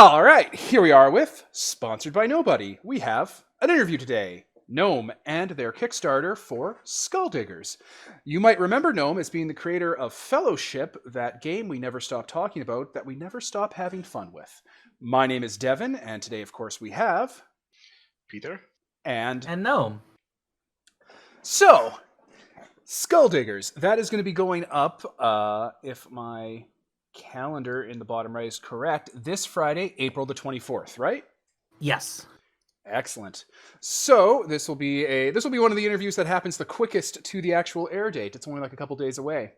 All right, here we are with Sponsored by Nobody. We have an interview today. Gnome and their Kickstarter for Skulldiggers. You might remember Gnome as being the creator of Fellowship, that game we never stop talking about, that we never stop having fun with. My name is Devin, and today, of course, we have Peter and Gnome. So, Skulldiggers. That is going to be going up, if my calendar in the bottom right is correct, this Friday, April the 24th, right? Yes. Excellent. So this will be one of the interviews that happens the quickest to the actual air date. It's only like a couple days away.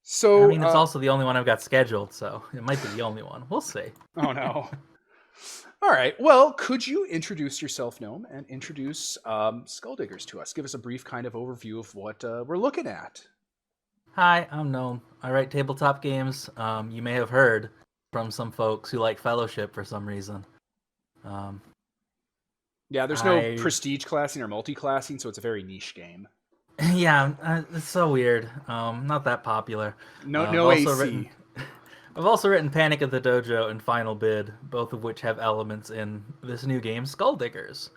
So I mean, it's also the only one I've got scheduled, so it might be the only one. We'll see. Oh no. All right. Well, could you introduce yourself, Gnome, and introduce Skulldiggers to us? Give us a brief kind of overview of what we're looking at. Hi, I'm Gnome. I write tabletop games. You may have heard from some folks who like Fellowship for some reason. Yeah, there's no prestige classing or multi-classing, so it's a very niche game. Yeah, it's so weird. Not that popular. No AC. I've also written Panic at the Dojo and Final Bid, both of which have elements in this new game, Skulldiggers.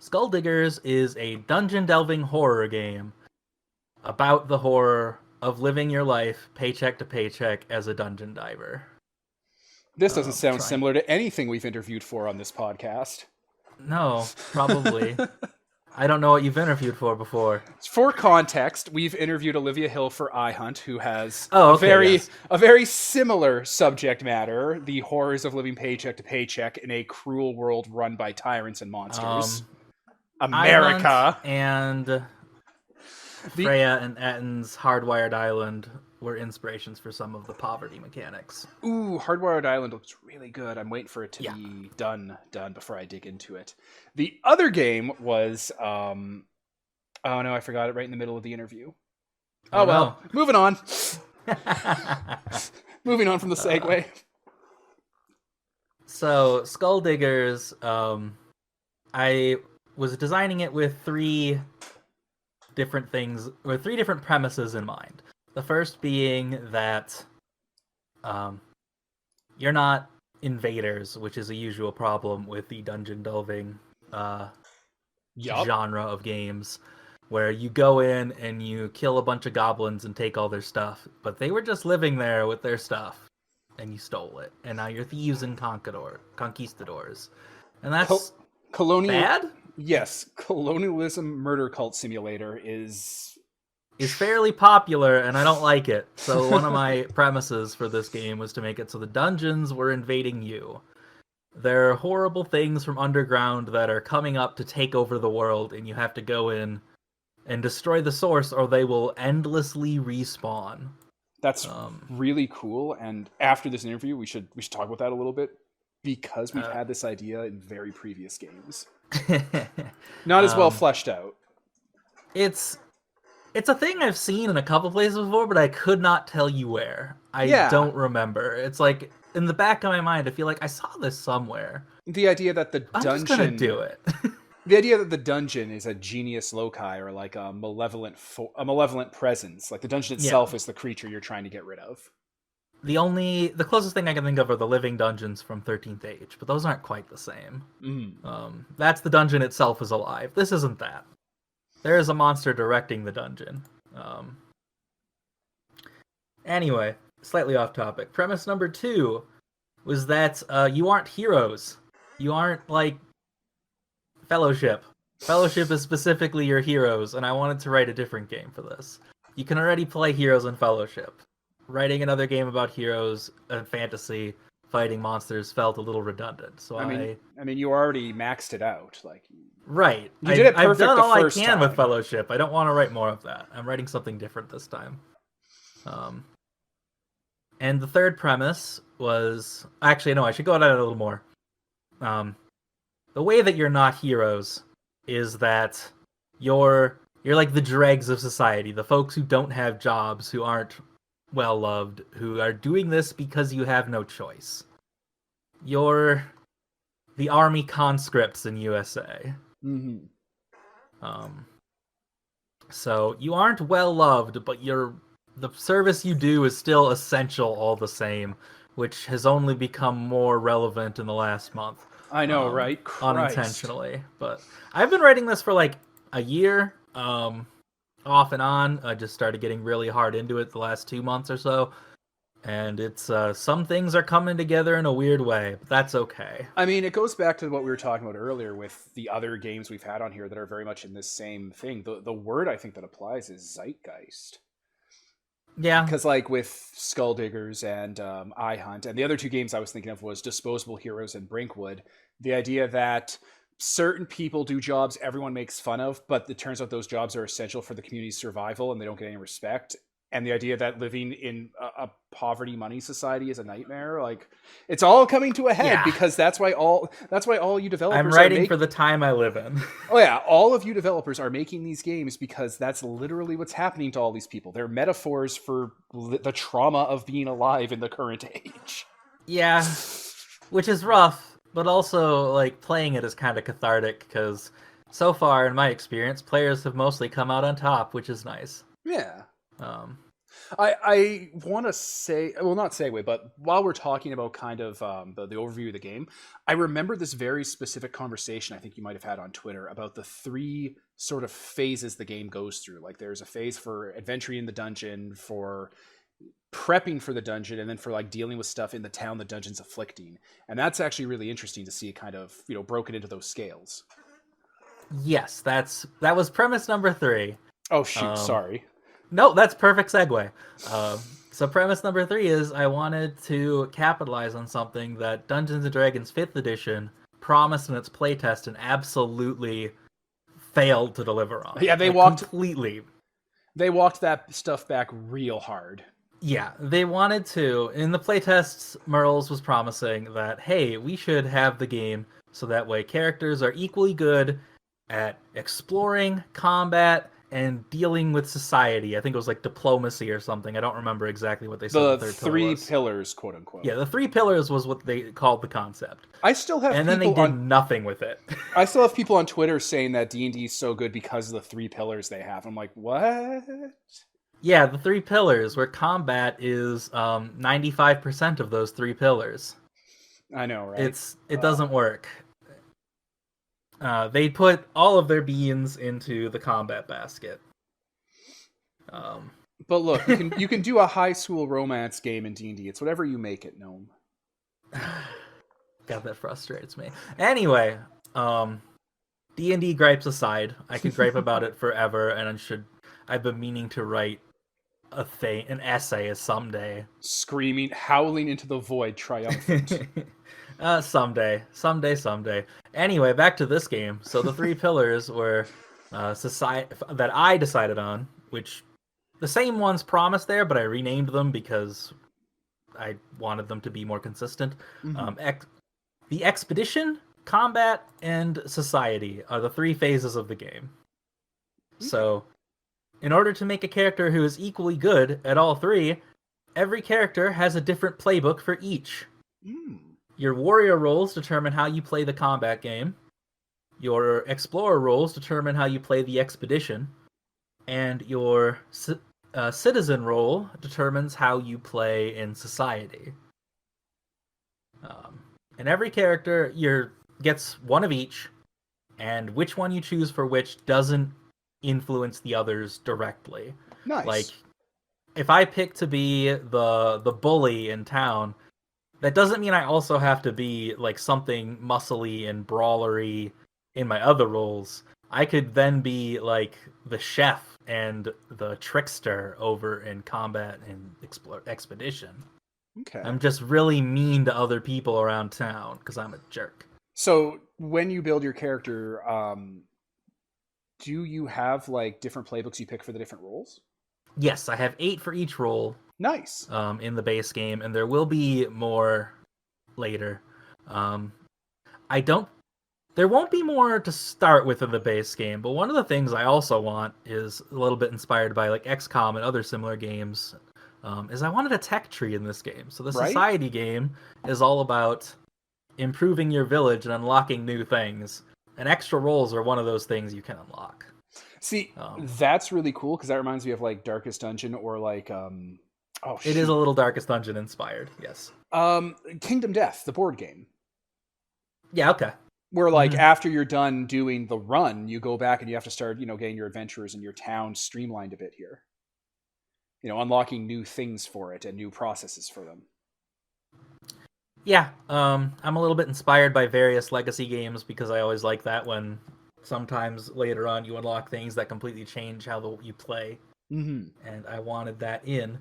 Skulldiggers is a dungeon-delving horror game about the horror of living your life paycheck to paycheck as a dungeon diver. This doesn't sound similar to anything we've interviewed for on this podcast. No, probably. I don't know what you've interviewed for before. For context, we've interviewed Olivia Hill for iHunt, who has a very similar subject matter: the horrors of living paycheck to paycheck in a cruel world run by tyrants and monsters. America iHunt and Freya and Etten's Hardwired Island were inspirations for some of the poverty mechanics. Ooh, Hardwired Island looks really good. I'm waiting for it to be done before I dig into it. The other game was, oh no, I forgot it right in the middle of the interview. Oh well, no. Moving on. Moving on from the segue. So, Skulldiggers, I was designing it with three different premises in mind. The first being that you're not invaders, which is a usual problem with the dungeon delving genre of games, where you go in and you kill a bunch of goblins and take all their stuff, but they were just living there with their stuff, and you stole it, and now you're thieves and conquistadors. And that's bad? Yes, colonialism murder cult simulator is fairly popular, and I don't like it. So one of my premises for this game was to make it so the dungeons were invading you. There are horrible things from underground that are coming up to take over the world, and you have to go in and destroy the source, or they will endlessly respawn. That's really cool, and after this interview, we should talk about that a little bit, because we've had this idea in very previous games. Not as well fleshed out. It's a thing I've seen in a couple places before, but I could not tell you where. I don't remember. It's like, in the back of my mind, I feel like I saw this somewhere. The idea that the dungeon... I'm just gonna do it. The idea that the dungeon is a genius loci, or like a malevolent presence. Like the dungeon itself is the creature you're trying to get rid of. The closest thing I can think of are the living dungeons from 13th Age, but those aren't quite the same. That's the dungeon itself is alive. This isn't that. There is a monster directing the dungeon. Anyway, slightly off topic. Premise number 2 was that you aren't heroes. You aren't like Fellowship. Fellowship is specifically your heroes, and I wanted to write a different game for this. You can already play heroes in Fellowship. Writing another game about heroes and fantasy fighting monsters felt a little redundant. So I mean, you already maxed it out, like. Right. You did it perfect. I've done all I can time. with Fellowship. I don't want to write more of that. I'm writing something different this time. And the third premise was... Actually, no, I should go into it a little more. The way that you're not heroes is that you're like the dregs of society, the folks who don't have jobs, who aren't well-loved, who are doing this because you have no choice. You're the army conscripts in USA. Mm-hmm. So you aren't well loved, but the service you do is still essential all the same. which has only become more relevant in the last month. I know, right? Christ. Unintentionally. But I've been writing this for like a year, off and on. I just started getting really hard into it the last 2 months or so. And it's some things are coming together in a weird way, but that's okay. I mean, it goes back to what we were talking about earlier with the other games we've had on here that are very much in this same thing. The word I think that applies is zeitgeist. Yeah. Because like with Skull Diggers and I Hunt, and the other two games I was thinking of was Disposable Heroes and Brinkwood, the idea that certain people do jobs everyone makes fun of, but it turns out those jobs are essential for the community's survival and they don't get any respect. And the idea that living in a poverty money society is a nightmare, like it's all coming to a head because that's why all you developers I'm writing for the time I live in. Oh yeah, all of you developers are making these games because that's literally what's happening to all these people. They're metaphors for the trauma of being alive in the current age. Yeah, which is rough, but also like playing it is kind of cathartic because so far in my experience, players have mostly come out on top, which is nice. Yeah. Um, I want to say, well, not segue, but while we're talking about kind of the overview of the game, I remember this very specific conversation I think you might have had on Twitter about the three sort of phases the game goes through. Like there's a phase for adventuring in the dungeon, for prepping for the dungeon, and then for like dealing with stuff in the town the dungeon's afflicting. And that's actually really interesting to see it kind of, broken into those scales. Yes, that was premise number 3. Oh, shoot, sorry. No, that's perfect segue. So premise number 3 is I wanted to capitalize on something that Dungeons & Dragons 5th edition promised in its playtest and absolutely failed to deliver on. Yeah, they walked that stuff back real hard. Yeah, they wanted to. In the playtests, Merles was promising that, hey, we should have the game so that way characters are equally good at exploring, combat, and dealing with society. I think it was like diplomacy or something. I don't remember exactly what they said. The three pillars, quote unquote. Yeah, the 3 pillars was what they called the concept. I still have, and then they did nothing with it. I still have people on Twitter saying that D&D is so good because of the 3 pillars they have. I'm like, what? Yeah, the 3 pillars, where combat is 95% of those 3 pillars. I know, right? It doesn't work. They put all of their beans into the combat basket. But look, you can do a high school romance game in D&D. It's whatever you make it, Gnome. God, that frustrates me. Anyway, D&D gripes aside, I could gripe about it forever, and I've been meaning to write an essay someday. Screaming, howling into the void, triumphant. Someday. Anyway, back to this game. So the 3 pillars were society that I decided on, which the same ones promised there, but I renamed them because I wanted them to be more consistent. Mm-hmm. The expedition, combat, and society are the 3 phases of the game. Mm-hmm. So, in order to make a character who is equally good at all 3, every character has a different playbook for each. Mm. Your warrior roles determine how you play the combat game. Your explorer roles determine how you play the expedition. And your citizen role determines how you play in society. And every character gets one of each, and which one you choose for which doesn't influence the others directly. Nice. Like, if I pick to be the bully in town, that doesn't mean I also have to be like something muscly and brawlery in my other roles. I could then be like the chef and the trickster over in combat and expedition. Okay. I'm just really mean to other people around town because I'm a jerk. So when you build your character, do you have like different playbooks you pick for the different roles? Yes, I have 8 for each role. Nice. In the base game, and there will be more later. There won't be more to start with in the base game, but one of the things I also want is a little bit inspired by like XCOM and other similar games, is I wanted a tech tree in this game. So the society game is all about improving your village and unlocking new things, and extra roles are one of those things you can unlock. See, that's really cool because that reminds me of like Darkest Dungeon or like Oh, It is a shoot. little Darkest Dungeon inspired, yes. Kingdom Death, the board game. Yeah, okay. Where, like, Hmm. after you're done doing the run, you go back and you have to start, getting your adventurers and your town streamlined a bit here. Unlocking new things for it and new processes for them. Yeah, I'm a little bit inspired by various legacy games because I always like that when sometimes later on you unlock things that completely change how you play, Mm-hmm. and I wanted that in.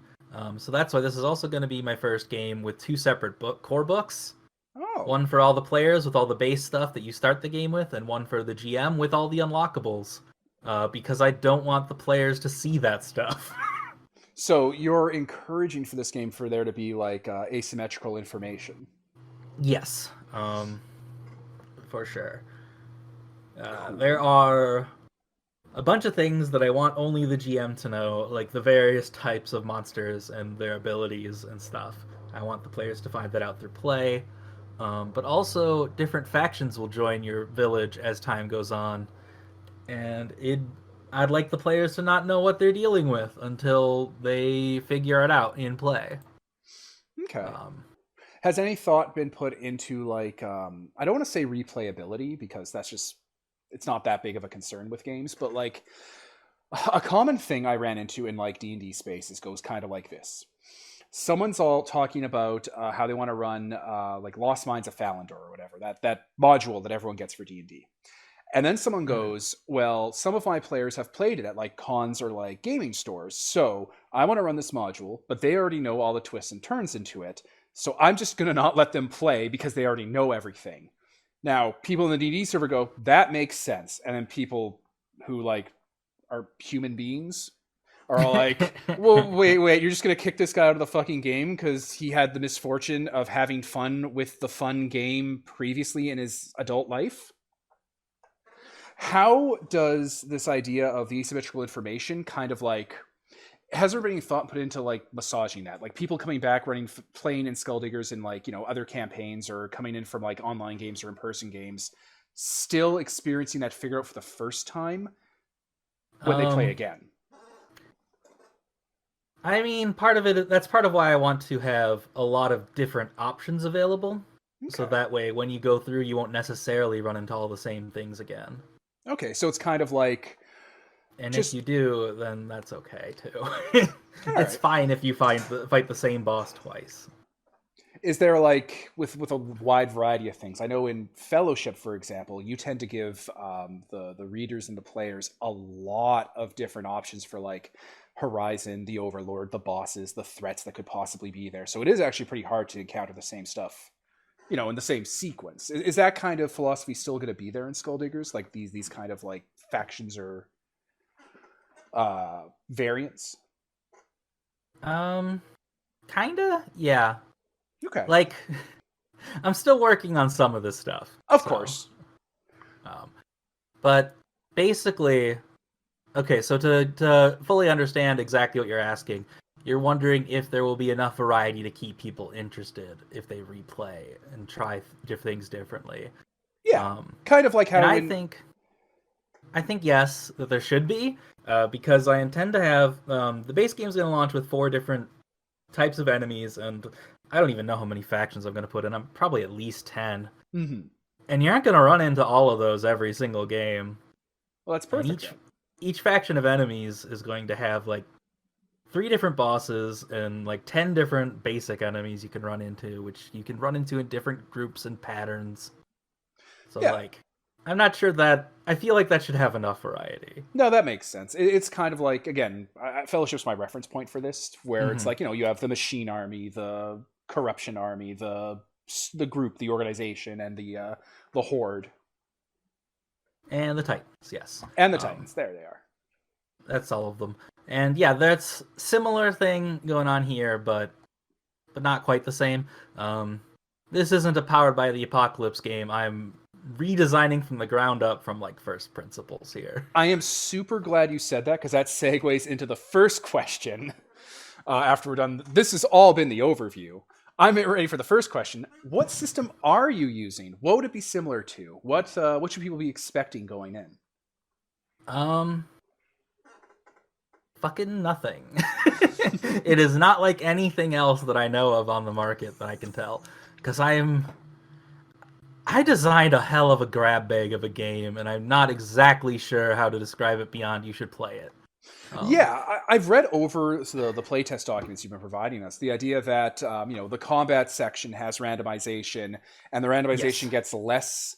So that's why this is also going to be my first game with two separate core books. Oh. One for all the players with all the base stuff that you start the game with, and one for the GM with all the unlockables. Because I don't want the players to see that stuff. So you're encouraging for this game for there to be, like, asymmetrical information. Yes, for sure. There Cool. are a bunch of things that I want only the GM to know, like the various types of monsters and their abilities and stuff. I want the players to find that out through play. But also, different factions will join your village as time goes on, and I'd like the players to not know what they're dealing with until they figure it out in play. Okay. Um, Has any thought been put into, like, I don't want to say replayability because it's not that big of a concern with games, but, like, a common thing I ran into in, like, D&D spaces goes kind of like this. Someone's all talking about how they want to run like Lost Mines of Falandor or whatever, that module that everyone gets for D&D. And then someone goes, well, some of my players have played it at, like, cons or, like, gaming stores. So I want to run this module, but they already know all the twists and turns into it. So I'm just going to not let them play because they already know everything. Now, people in the D&D server go, that makes sense. And then people who, like, are human beings are all like, well, wait, you're just going to kick this guy out of the fucking game because he had the misfortune of having fun with the fun game previously in his adult life? How does this idea of the asymmetrical information kind of, like, has there been any thought put into, like, massaging that, like people coming back playing in Skulldiggers in, like, other campaigns or coming in from, like, online games or in-person games, still experiencing that figure out for the first time when they play um, again? I mean, part of it, that's part of why I want to have a lot of different options available. So Okay. that way, when you go through, you won't necessarily run into all the same things again. Okay, so it's kind of like And if just you do, then that's okay too. all It's right. fine if you fight the same boss twice. Is there, like, with a wide variety of things? I know in Fellowship, for example, you tend to give the readers and the players a lot of different options for, like, Horizon, the Overlord, the bosses, the threats that could possibly be there. So it is actually pretty hard to encounter the same stuff, in the same sequence. Is that kind of philosophy still going to be there in Skulldiggers? Like these kind of, like, factions or variants? Um, kinda, yeah. Okay, Like, I'm still working on some of this stuff. of So, course. um, but basically, okay. So to fully understand exactly what you're asking, you're wondering if there will be enough variety to keep people interested if they replay and try things differently. Yeah, Um, kind of like and how when I think yes, that there should be, because I intend to have the base game is going to launch with 4 different types of enemies, and I don't even know how many factions I'm going to put in. I'm probably at least 10, Mhm. and you aren't going to run into all of those every single game. Well, that's And perfect then. each faction of enemies is going to have like 3 different bosses and like 10 different basic enemies you can run into, which you can run into in different groups and patterns. So Yeah. like, I'm not sure that I feel like that should have enough variety. No, that makes sense. It's kind of like, again, Fellowship's my reference point for this, where it's Hmm. like, you have the Machine Army, the Corruption Army, the group, the organization, and the Horde, And the Titans, yes. and the Um, Titans. There they are. that's all of them. And yeah, that's similar thing going on here, but not quite the same. Um, this isn't a powered by the apocalypse game. I'm redesigning from the ground up from like first principles here. I am super glad you said that because that segues into the first question. After we're done, this has all been the overview. I'm ready for the first question. What system are you using? What would it be similar to? What should people be expecting going in? Um, fucking nothing. It is not like anything else that I know of on the market that I can tell. Because I designed a hell of a grab bag of a game, and I'm not exactly sure how to describe it beyond you should play it. Yeah, I've read over the playtest documents you've been providing us. The idea that the combat section has randomization, and the randomization Yes. gets less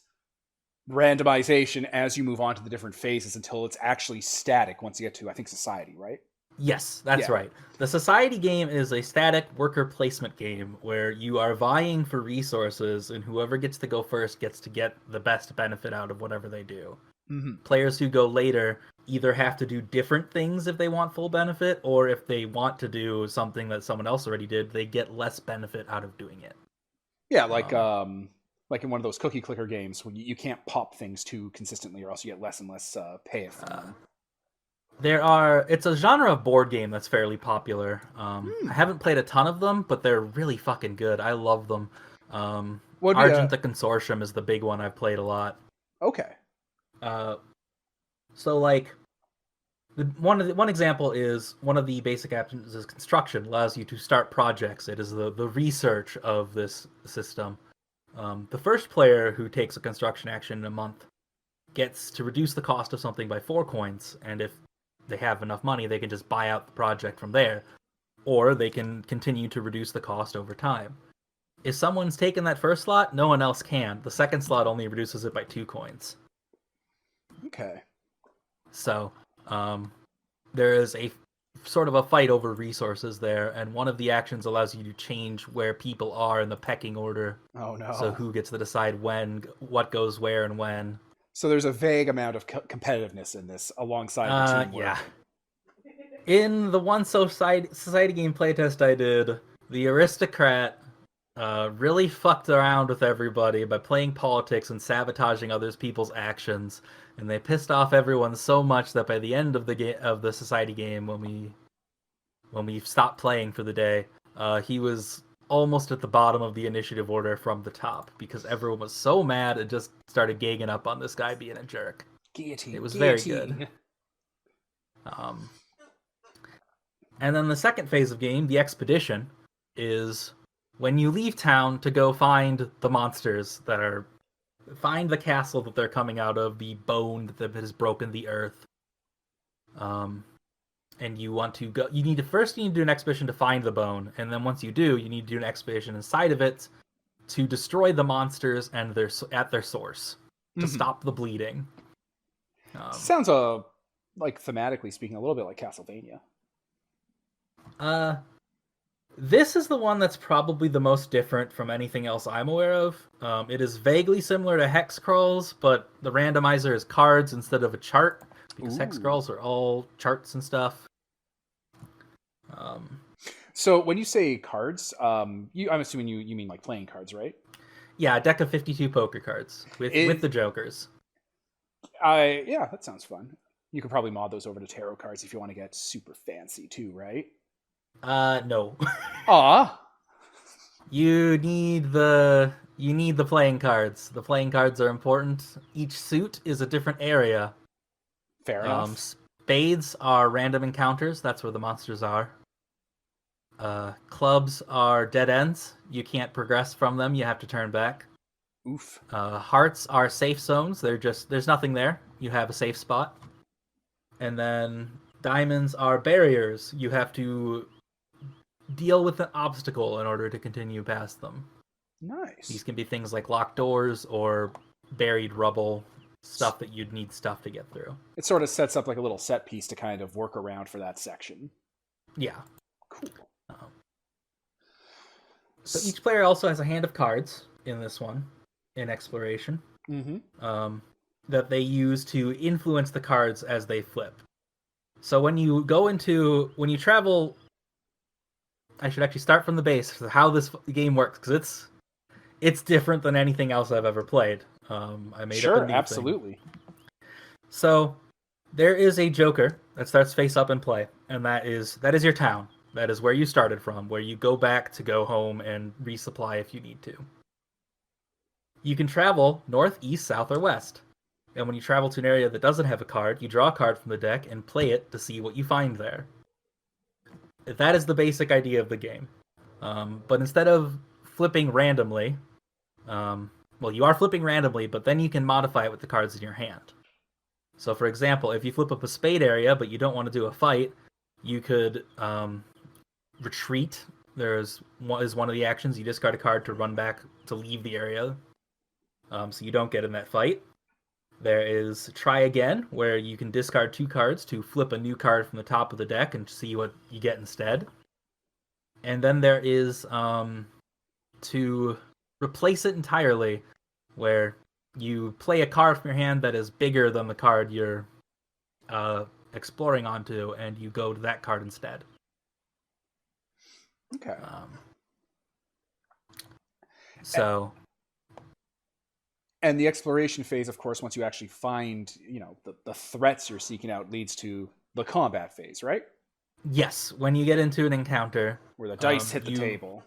randomization as you move on to the different phases until it's actually static once you get to, I think, society, right? Yes, that's Yeah. right. The society game is a static worker placement game where you are vying for resources, and whoever gets to go first gets to get the best benefit out of whatever they do. Mm-hmm. Players who go later either have to do different things if they want full benefit, or if they want to do something that someone else already did, they get less benefit out of doing it. Yeah, like in one of those cookie clicker games where you can't pop things too consistently, or else you get less and less pay from them. It's a genre of board game that's fairly popular. I haven't played a ton of them, but they're really fucking good. I love them. Argent the Consortium is the big one I've played a lot. Okay. So like, one example is one of the basic options is construction. Allows you to start projects. It is the research of this system. The first player who takes a construction action in a month gets to reduce the cost of something by 4 coins, and if they have enough money, they can just buy out the project from there, or they can continue to reduce the cost over time. If someone's taken that first slot, no one else can. The second slot only reduces it by 2 coins. Okay. So, there is a sort of a fight over resources there, and one of the actions allows you to change where people are in the pecking order. Oh no. So who gets to decide what goes where and when. So there's a vague amount of competitiveness in this alongside the teamwork. Yeah. In the one society game playtest I did, the aristocrat really fucked around with everybody by playing politics and sabotaging other people's actions, and they pissed off everyone so much that by the end of the society game, when we stopped playing for the day, he was almost at the bottom of the initiative order from the top because everyone was so mad and just started gagging up on this guy being a jerk. Guillotine. It was Guillotine. very good. And then the second phase of game, the expedition, is when you leave town to go find the monsters find the castle that they're coming out of, the bone that has broken the earth. And you want to go. You need to do an expedition to find the bone, and then once you do, you need to do an expedition inside of it to destroy the monsters and at their source to stop the bleeding. Sounds like thematically speaking, a little bit like Castlevania. This is the one that's probably the most different from anything else I'm aware of. It is vaguely similar to Hex Crawls, but the randomizer is cards instead of a chart. Because Hex Crawls are all charts and stuff. So when you say cards, I'm assuming you mean like playing cards, right? Yeah, a deck of 52 poker cards with the jokers. Yeah, that sounds fun. You could probably mod those over to tarot cards if you want to get super fancy too, right? No. Aw. You need the playing cards. The playing cards are important. Each suit is a different area. Fair enough. Spades are random encounters. That's where the monsters are. Clubs are dead ends. You can't progress from them. You have to turn back. Oof. Hearts are safe zones. There's nothing there. You have a safe spot. And then diamonds are barriers. You have to deal with an obstacle in order to continue past them. Nice. These can be things like locked doors or buried rubble. Stuff that you'd need stuff to get through. It sort of sets up like a little set piece to kind of work around for that section. Yeah. Cool. So each player also has a hand of cards in this one, in exploration, that they use to influence the cards as they flip. So when you travel, I should actually start from the base for how this game works, because it's different than anything else I've ever played. I made up a new absolutely. thing. So there is a joker that starts face up in play, and that is your town. That is where you started from, where you go back to go home and resupply if you need to. You can travel north, east, south, or west. And when you travel to an area that doesn't have a card, you draw a card from the deck and play it to see what you find there. That is the basic idea of the game. But instead of flipping randomly, well, you are flipping randomly, but then you can modify it with the cards in your hand. So, for example, if you flip up a spade area, but you don't want to do a fight, you could retreat. Is one of the actions. You discard a card to run back to leave the area, so you don't get in that fight. There is try again, where you can discard 2 cards to flip a new card from the top of the deck and see what you get instead. And then there is to replace it entirely, where you play a card from your hand that is bigger than the card you're exploring onto, and you go to that card instead. Okay. So... And the exploration phase, of course, once you actually find, the threats you're seeking out, leads to the combat phase, right? Yes, when you get into an encounter, where the dice hit the table.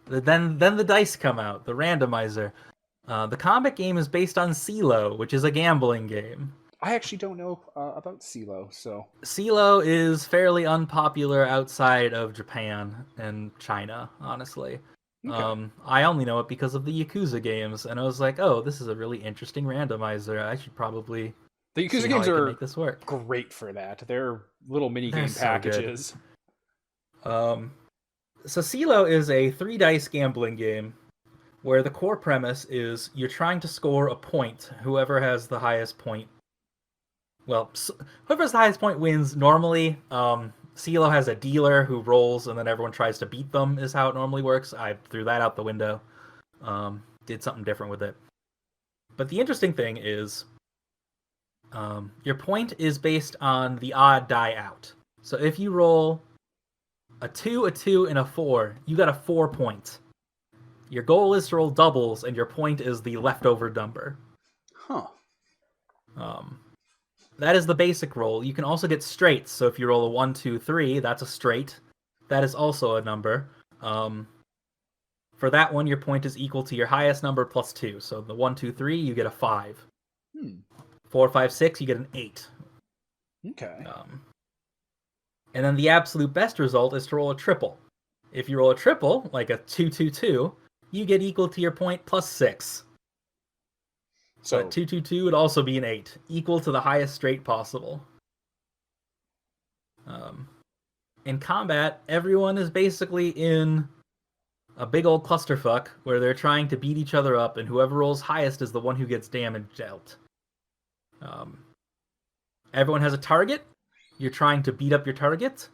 Then the dice come out, the randomizer. The combat game is based on CeeLo, which is a gambling game. I actually don't know about CeeLo, so... CeeLo is fairly unpopular outside of Japan and China, honestly. Okay. I only know it because of the Yakuza games, and I was like, oh, this is a really interesting randomizer. I should probably The Yakuza games are make this work. Great for that. They're little mini-game packages. So CeeLo is a 3-dice gambling game where the core premise is you're trying to score a point. Whoever has the highest point... Well, whoever has the highest point wins. Normally, CeeLo has a dealer who rolls, and then everyone tries to beat them, is how it normally works. I threw that out the window. Did something different with it. But the interesting thing is, your point is based on the odd die out. So if you roll a 2, and a 4, you got a 4 points. Your goal is to roll doubles, and your point is the leftover number. Huh. That is the basic roll. You can also get straights. So if you roll a 1, 2, 3, that's a straight. That is also a number. For that one, your point is equal to your highest number plus 2. So the 1, 2, 3, you get a 5. 4, 5, 6, you get an 8. Okay. And then the absolute best result is to roll a triple. If you roll a triple, like a 2, 2, 2, you get equal to your point plus 6. So at 2, 2, 2 would also be an 8, equal to the highest straight possible. In combat, everyone is basically in a big old clusterfuck where they're trying to beat each other up, and whoever rolls highest is the one who gets damage dealt. Everyone has a target. You're trying to beat up your target.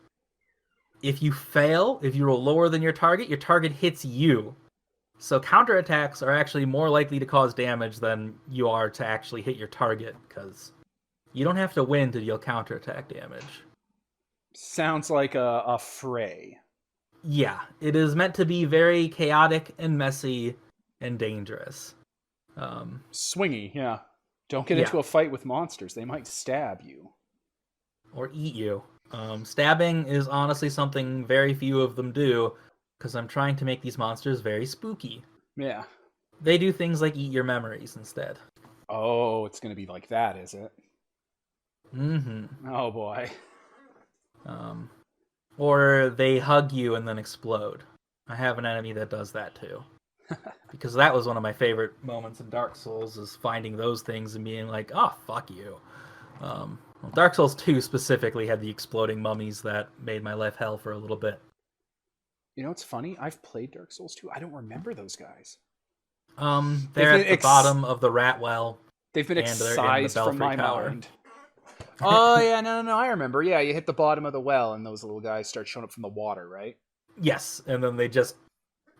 If you fail, if you roll lower than your target hits you. So counterattacks are actually more likely to cause damage than you are to actually hit your target, because you don't have to win to deal counterattack damage. Sounds like a fray. Yeah, it is meant to be very chaotic and messy and dangerous. Swingy, yeah. Don't get into a fight with monsters. They might stab you. Or eat you. Stabbing is honestly something very few of them do, because I'm trying to make these monsters very spooky. Yeah. They do things like eat your memories instead. Oh, it's going to be like that, is it? Mm-hmm. Oh, boy. Or they hug you and then explode. I have an enemy that does that too. Because that was one of my favorite moments in Dark Souls, is finding those things and being like, oh, fuck you. Well, Dark Souls 2 specifically had the exploding mummies that made my life hell for a little bit. You know what's funny? I've played Dark Souls 2. I don't remember those guys. They're at the bottom of the rat well. They've been excised from my mind. Oh, yeah, no, I remember. Yeah, you hit the bottom of the well, and those little guys start showing up from the water, right? Yes, and then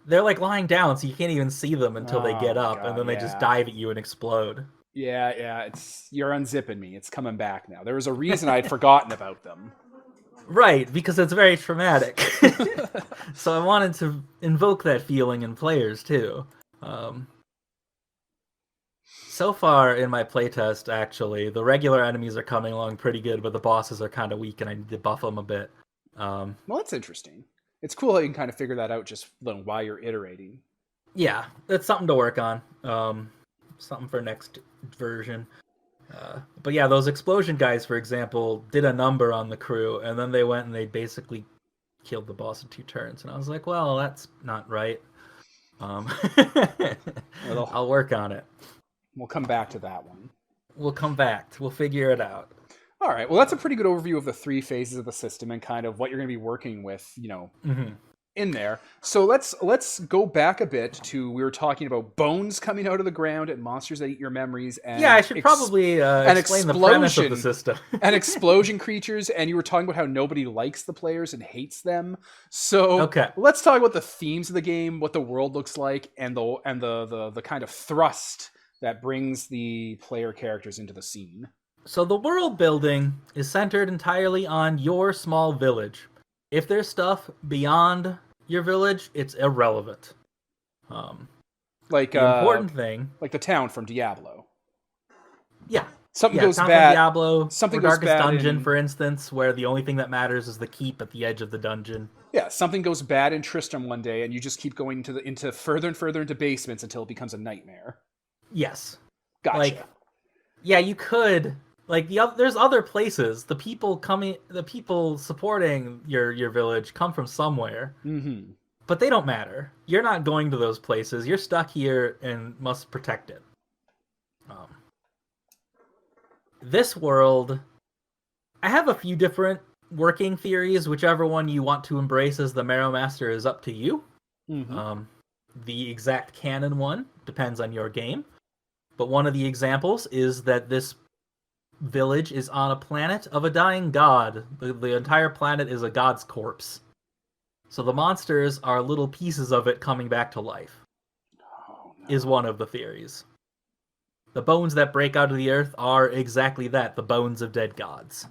they're like lying down, so you can't even see them until they get up, and then they just dive at you and explode. Yeah, you're unzipping me. It's coming back now. There was a reason I'd forgotten about them. Right, because it's very traumatic. So I wanted to invoke that feeling in players, too. So far in my playtest, actually, the regular enemies are coming along pretty good, but the bosses are kind of weak, and I need to buff them a bit. Well, that's interesting. It's cool how you can kind of figure that out just while you're iterating. Yeah, that's something to work on. Something for next version. But yeah, those explosion guys, for example, did a number on the crew, and then they went and they basically killed the boss in 2 turns. And I was like, well, that's not right. Um, I'll work on it. We'll come back to that one. We'll come back. We'll figure it out. All right. Well, that's a pretty good overview of the 3 phases of the system and kind of what you're going to be working with, in there. So let's go back a bit to, we were talking about bones coming out of the ground and monsters that eat your memories. And I should probably explain the premise of the system. And explosion creatures, and you were talking about how nobody likes the players and hates them. So let's talk about the themes of the game, what the world looks like, and the kind of thrust that brings the player characters into the scene. So the world building is centered entirely on your small village. If there's stuff beyond your village, it's irrelevant. Like the important thing, like the town from Diablo. Yeah. Something goes bad. Diablo, something goes goes bad bad dungeon, for instance, where the only thing that matters is the keep at the edge of the dungeon. Yeah, something goes bad in Tristram one day, and you just keep going into further and further into basements until it becomes a nightmare. Yes. Gotcha. You could. There's other places. The people supporting your village come from somewhere. Mm-hmm. But they don't matter. You're not going to those places. You're stuck here and must protect it. This world, I have a few different working theories. Whichever one you want to embrace as the Marrow Master is up to you. Mm-hmm. The exact canon one depends on your game. But one of the examples is that this village is on a planet of a dying god. The entire planet is a god's corpse. So the monsters are little pieces of it coming back to life. Oh, no. Is one of the theories. The bones that break out of the earth are exactly that, the bones of dead gods.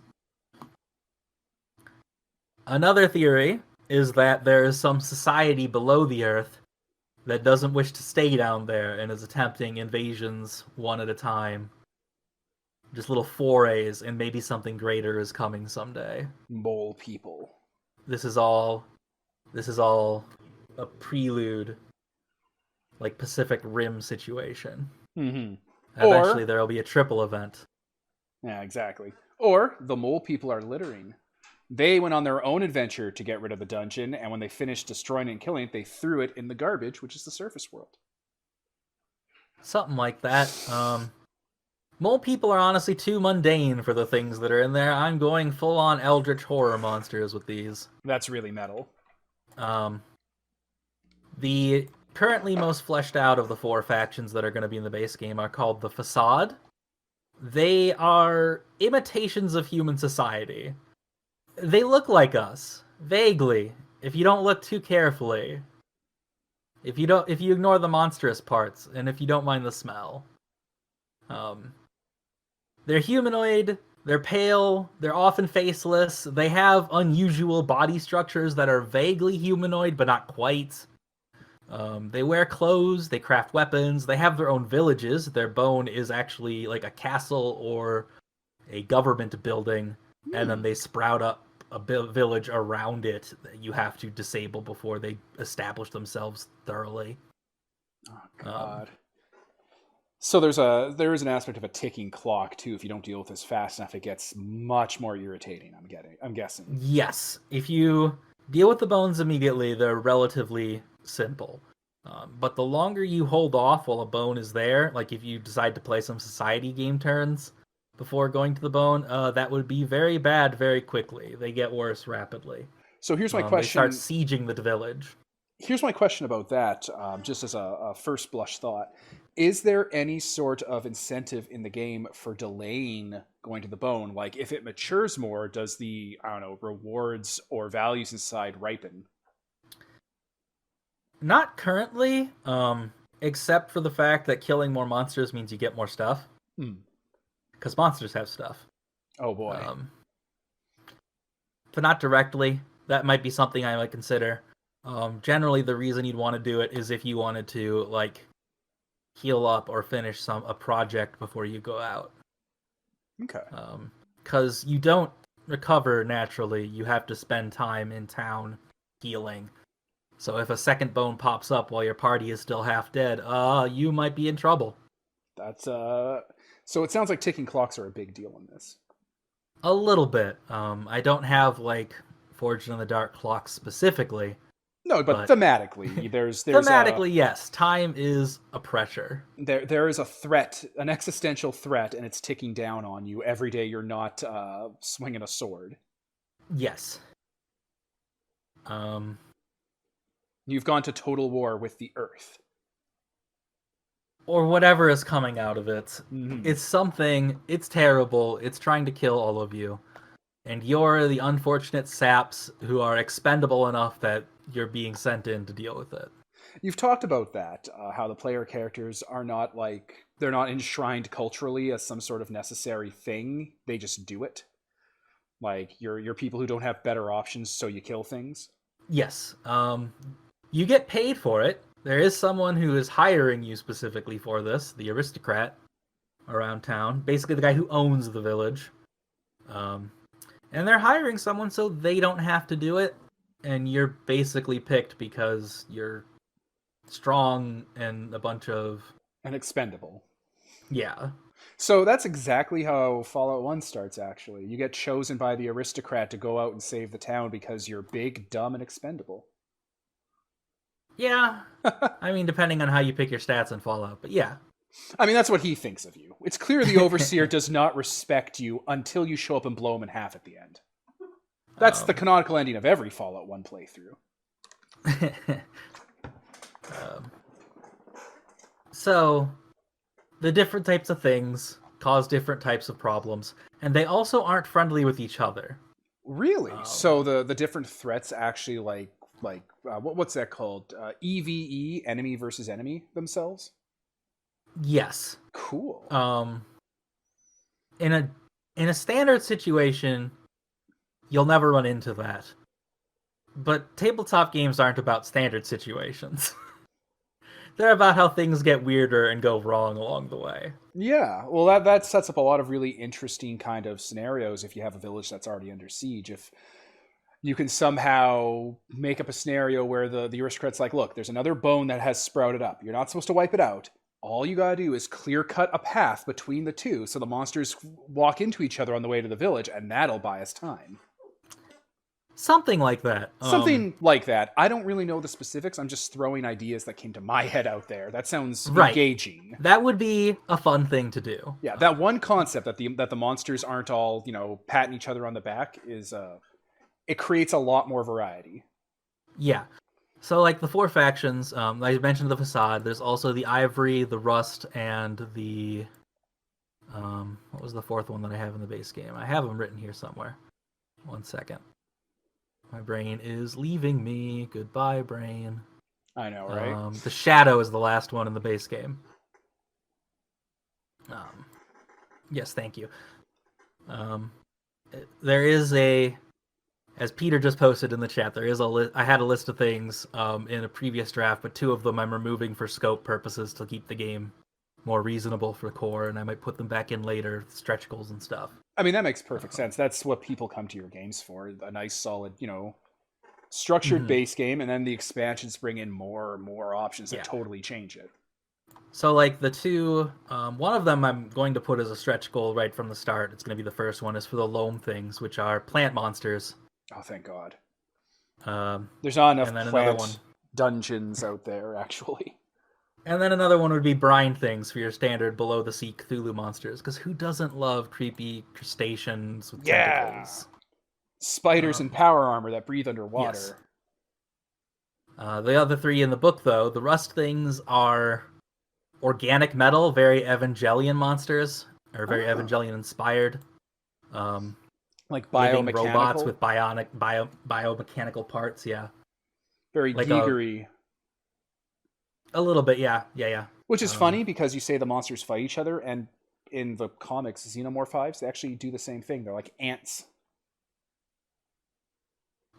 Another theory is that there is some society below the earth that doesn't wish to stay down there and is attempting invasions one at a time. Just little forays, and maybe something greater is coming someday. Mole people. This is all a prelude, like Pacific Rim situation. Mm-hmm. Eventually there will be a triple event. Yeah, exactly. Or the mole people are littering. They went on their own adventure to get rid of the dungeon, and when they finished destroying and killing it, they threw it in the garbage, which is the surface world. Something like that. Mole people are honestly too mundane for the things that are in there. I'm going full-on eldritch horror monsters with these. That's really metal. The currently most fleshed out of the 4 factions that are going to be in the base game are called the Facade. They are imitations of human society. They look like us, vaguely, if you don't look too carefully. If you ignore the monstrous parts, and if you don't mind the smell. They're humanoid, they're pale, they're often faceless, they have unusual body structures that are vaguely humanoid, but not quite. They wear clothes, they craft weapons, they have their own villages. Their bone is actually like a castle or a government building, and then they sprout up a village around it that you have to disable before they establish themselves thoroughly. Oh, God. So there is an aspect of a ticking clock, too. If you don't deal with this fast enough, it gets much more irritating, I'm guessing. Yes. If you deal with the bones immediately, they're relatively simple. But the longer you hold off while a bone is there, like if you decide to play some society game turns before going to the bone, that would be very bad very quickly. They get worse rapidly. So here's my question. They start sieging the village. Here's my question about that, just as a first blush thought. Is there any sort of incentive in the game for delaying going to the bone? Like, if it matures more, does the, rewards or values inside ripen? Not currently, except for the fact that killing more monsters means you get more stuff. Because monsters have stuff. Oh, boy. But not directly. That might be something I might consider. Generally, the reason you'd want to do it is if you wanted to, heal up or finish a project before you go out. Okay. Because you don't recover naturally. You have to spend time in town healing. So if a second bone pops up while your party is still half dead, you might be in trouble. That's so it sounds like ticking clocks are a big deal in this. A little bit. I don't have Forged in the Dark clock specifically. No, but But thematically, there's thematically, yes, time is a pressure. there is a threat, an existential threat, and it's ticking down on you every day you're not swinging a sword. Yes. You've gone to total war with the Earth. Or whatever is coming out of it. Mm-hmm. It's something, it's terrible, it's trying to kill all of you. And you're the unfortunate saps who are expendable enough that you're being sent in to deal with it. You've talked about that, how the player characters are not they're not enshrined culturally as some sort of necessary thing. They just do it. Like you're people who don't have better options, so you kill things. Yes. You get paid for it. There is someone who is hiring you specifically for this, the aristocrat around town, basically the guy who owns the village. And they're hiring someone so they don't have to do it, and you're basically picked because you're strong and a bunch of... And expendable. Yeah. So that's exactly how Fallout 1 starts, actually. You get chosen by the aristocrat to go out and save the town because you're big, dumb, and expendable. Yeah. I mean, depending on how you pick your stats in Fallout, but yeah. I mean, that's what he thinks of you. It's clear the Overseer does not respect you until you show up and blow him in half at the end. That's the canonical ending of every Fallout 1 playthrough. So, the different types of things cause different types of problems, and they also aren't friendly with each other. Really? So the different threats actually what's that called? EVE, enemy versus enemy themselves? Yes. Cool. In a standard situation, you'll never run into that. But tabletop games aren't about standard situations. They're about how things get weirder and go wrong along the way. Yeah, well, that sets up a lot of really interesting kind of scenarios if you have a village that's already under siege. If you can somehow make up a scenario where the aristocrat's like, look, there's another bone that has sprouted up. You're not supposed to wipe it out. All you gotta do is clear cut a path between the two so the monsters walk into each other on the way to the village, and that'll buy us time. Something like that. Something like that. I don't really know the specifics. I'm just throwing ideas that came to my head out there. That sounds engaging. That would be a fun thing to do. Yeah, that one concept that the monsters aren't all, patting each other on the back is it creates a lot more variety. Yeah. So like the four factions, I mentioned the facade. There's also the ivory, the rust, and the what was the fourth one that I have in the base game? I have them written here somewhere. 1 second. My brain is leaving me. Goodbye, brain. I know, right? The shadow is the last one in the base game. Yes, thank you. There is as Peter just posted in the chat, there is I had a list of things in a previous draft, but 2 of them I'm removing for scope purposes to keep the game more reasonable for core, and I might put them back in later, stretch goals and stuff. I mean, that makes perfect sense. That's what people come to your games for. A nice, solid, structured base game, and then the expansions bring in more and more options that totally change it. So, like, the 2, one of them I'm going to put as a stretch goal right from the start. It's going to be the first one, is for the loam things, which are plant monsters. Oh, thank God. There's not enough plant dungeons out there, actually. And then another one would be brine things for your standard below-the-sea Cthulhu monsters, because who doesn't love creepy crustaceans with tentacles? Spiders and power armor that breathe underwater. Yes. The other 3 in the book, though, the rust things are organic metal, very Evangelion monsters, or very Evangelion-inspired. Like biomechanical? Robots with biomechanical parts, yeah. Very like Gigery. A little bit, yeah. Which is funny because you say the monsters fight each other, and in the comics, Xenomorph 5s, they actually do the same thing. They're like ants.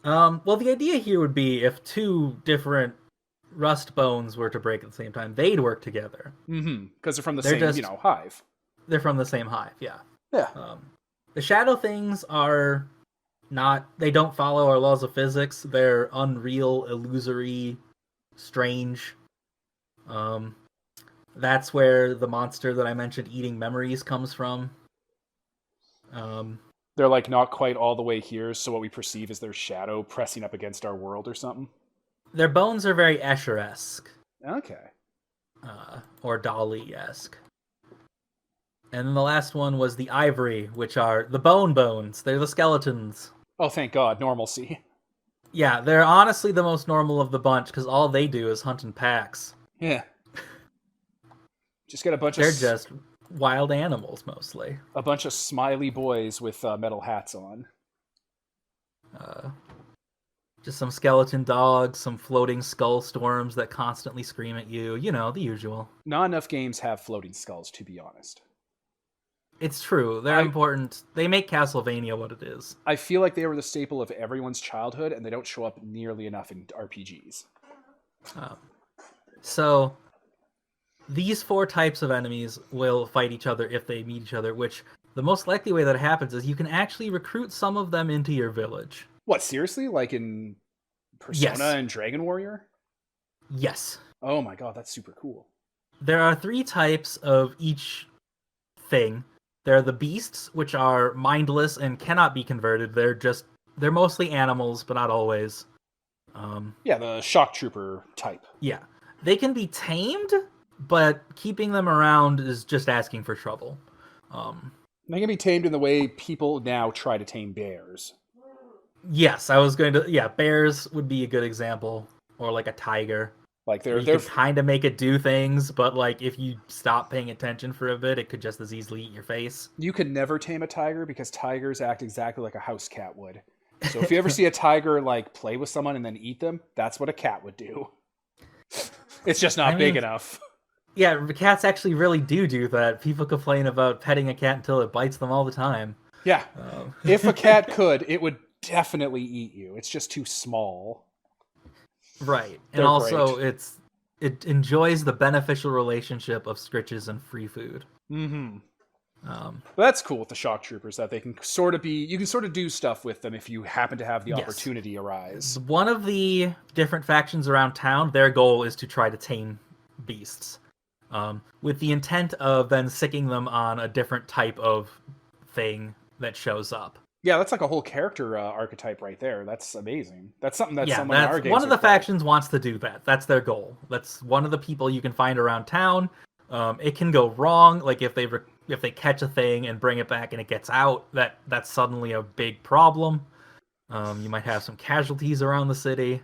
Well, the idea here would be if 2 different rust bones were to break at the same time, they'd work together. Mm-hmm. Because they're from the same, hive. They're from the same hive, yeah. Yeah. The shadow things are they don't follow our laws of physics. They're unreal, illusory, strange. That's where the monster that I mentioned eating memories comes from. They're like not quite all the way here, so what we perceive is their shadow pressing up against our world or something. Their bones are very Escher-esque. Okay. Or Dali-esque. And then the last one was the Ivory, which are the bones. They're the skeletons. Oh, thank God, normalcy. Yeah, they're honestly the most normal of the bunch, because all they do is hunt in packs. Yeah. Just get They're just wild animals, mostly. a bunch of smiley boys with metal hats on. Just some skeleton dogs, some floating skull storms that constantly scream at you. You know, the usual. Not enough games have floating skulls, to be honest. It's true. They're important. They make Castlevania what it is. I feel like they were the staple of everyone's childhood, and they don't show up nearly enough in RPGs. So, these 4 types of enemies will fight each other if they meet each other, which the most likely way that it happens is you can actually recruit some of them into your village. What, seriously? Like in Persona and Dragon Warrior? Yes. Oh my God, that's super cool. There are 3 types of each thing. There are the beasts, which are mindless and cannot be converted. They're mostly animals, but not always. Yeah, the shock trooper type. Yeah. They can be tamed, but keeping them around is just asking for trouble. They can be tamed in the way people now try to tame bears. Yes, I was going to... Yeah, bears would be a good example. Or like a tiger. Like you could kind of make it do things, but like if you stop paying attention for a bit, it could just as easily eat your face. You could never tame a tiger because tigers act exactly like a house cat would. So if you ever see a tiger like play with someone and then eat them, that's what a cat would do. It's just not big enough. Yeah, cats actually really do that. People complain about petting a cat until it bites them all the time. Yeah. If a cat could, it would definitely eat you. It's just too small. Right. And also it enjoys the beneficial relationship of scritches and free food. Mm-hmm. That's cool with the shock troopers, that they can sort of you can sort of do stuff with them if you happen to have the opportunity arise. One of the different factions around town, their goal is to try to tame beasts. With the intent of then sicking them on a different type of thing that shows up. Yeah, that's like a whole character archetype right there. That's amazing. That's something that someone in our games one of the factions wants to do that. That's their goal. That's one of the people you can find around town. It can go wrong, like if they catch a thing and bring it back and it gets out, that's suddenly a big problem. You might have some casualties around the city.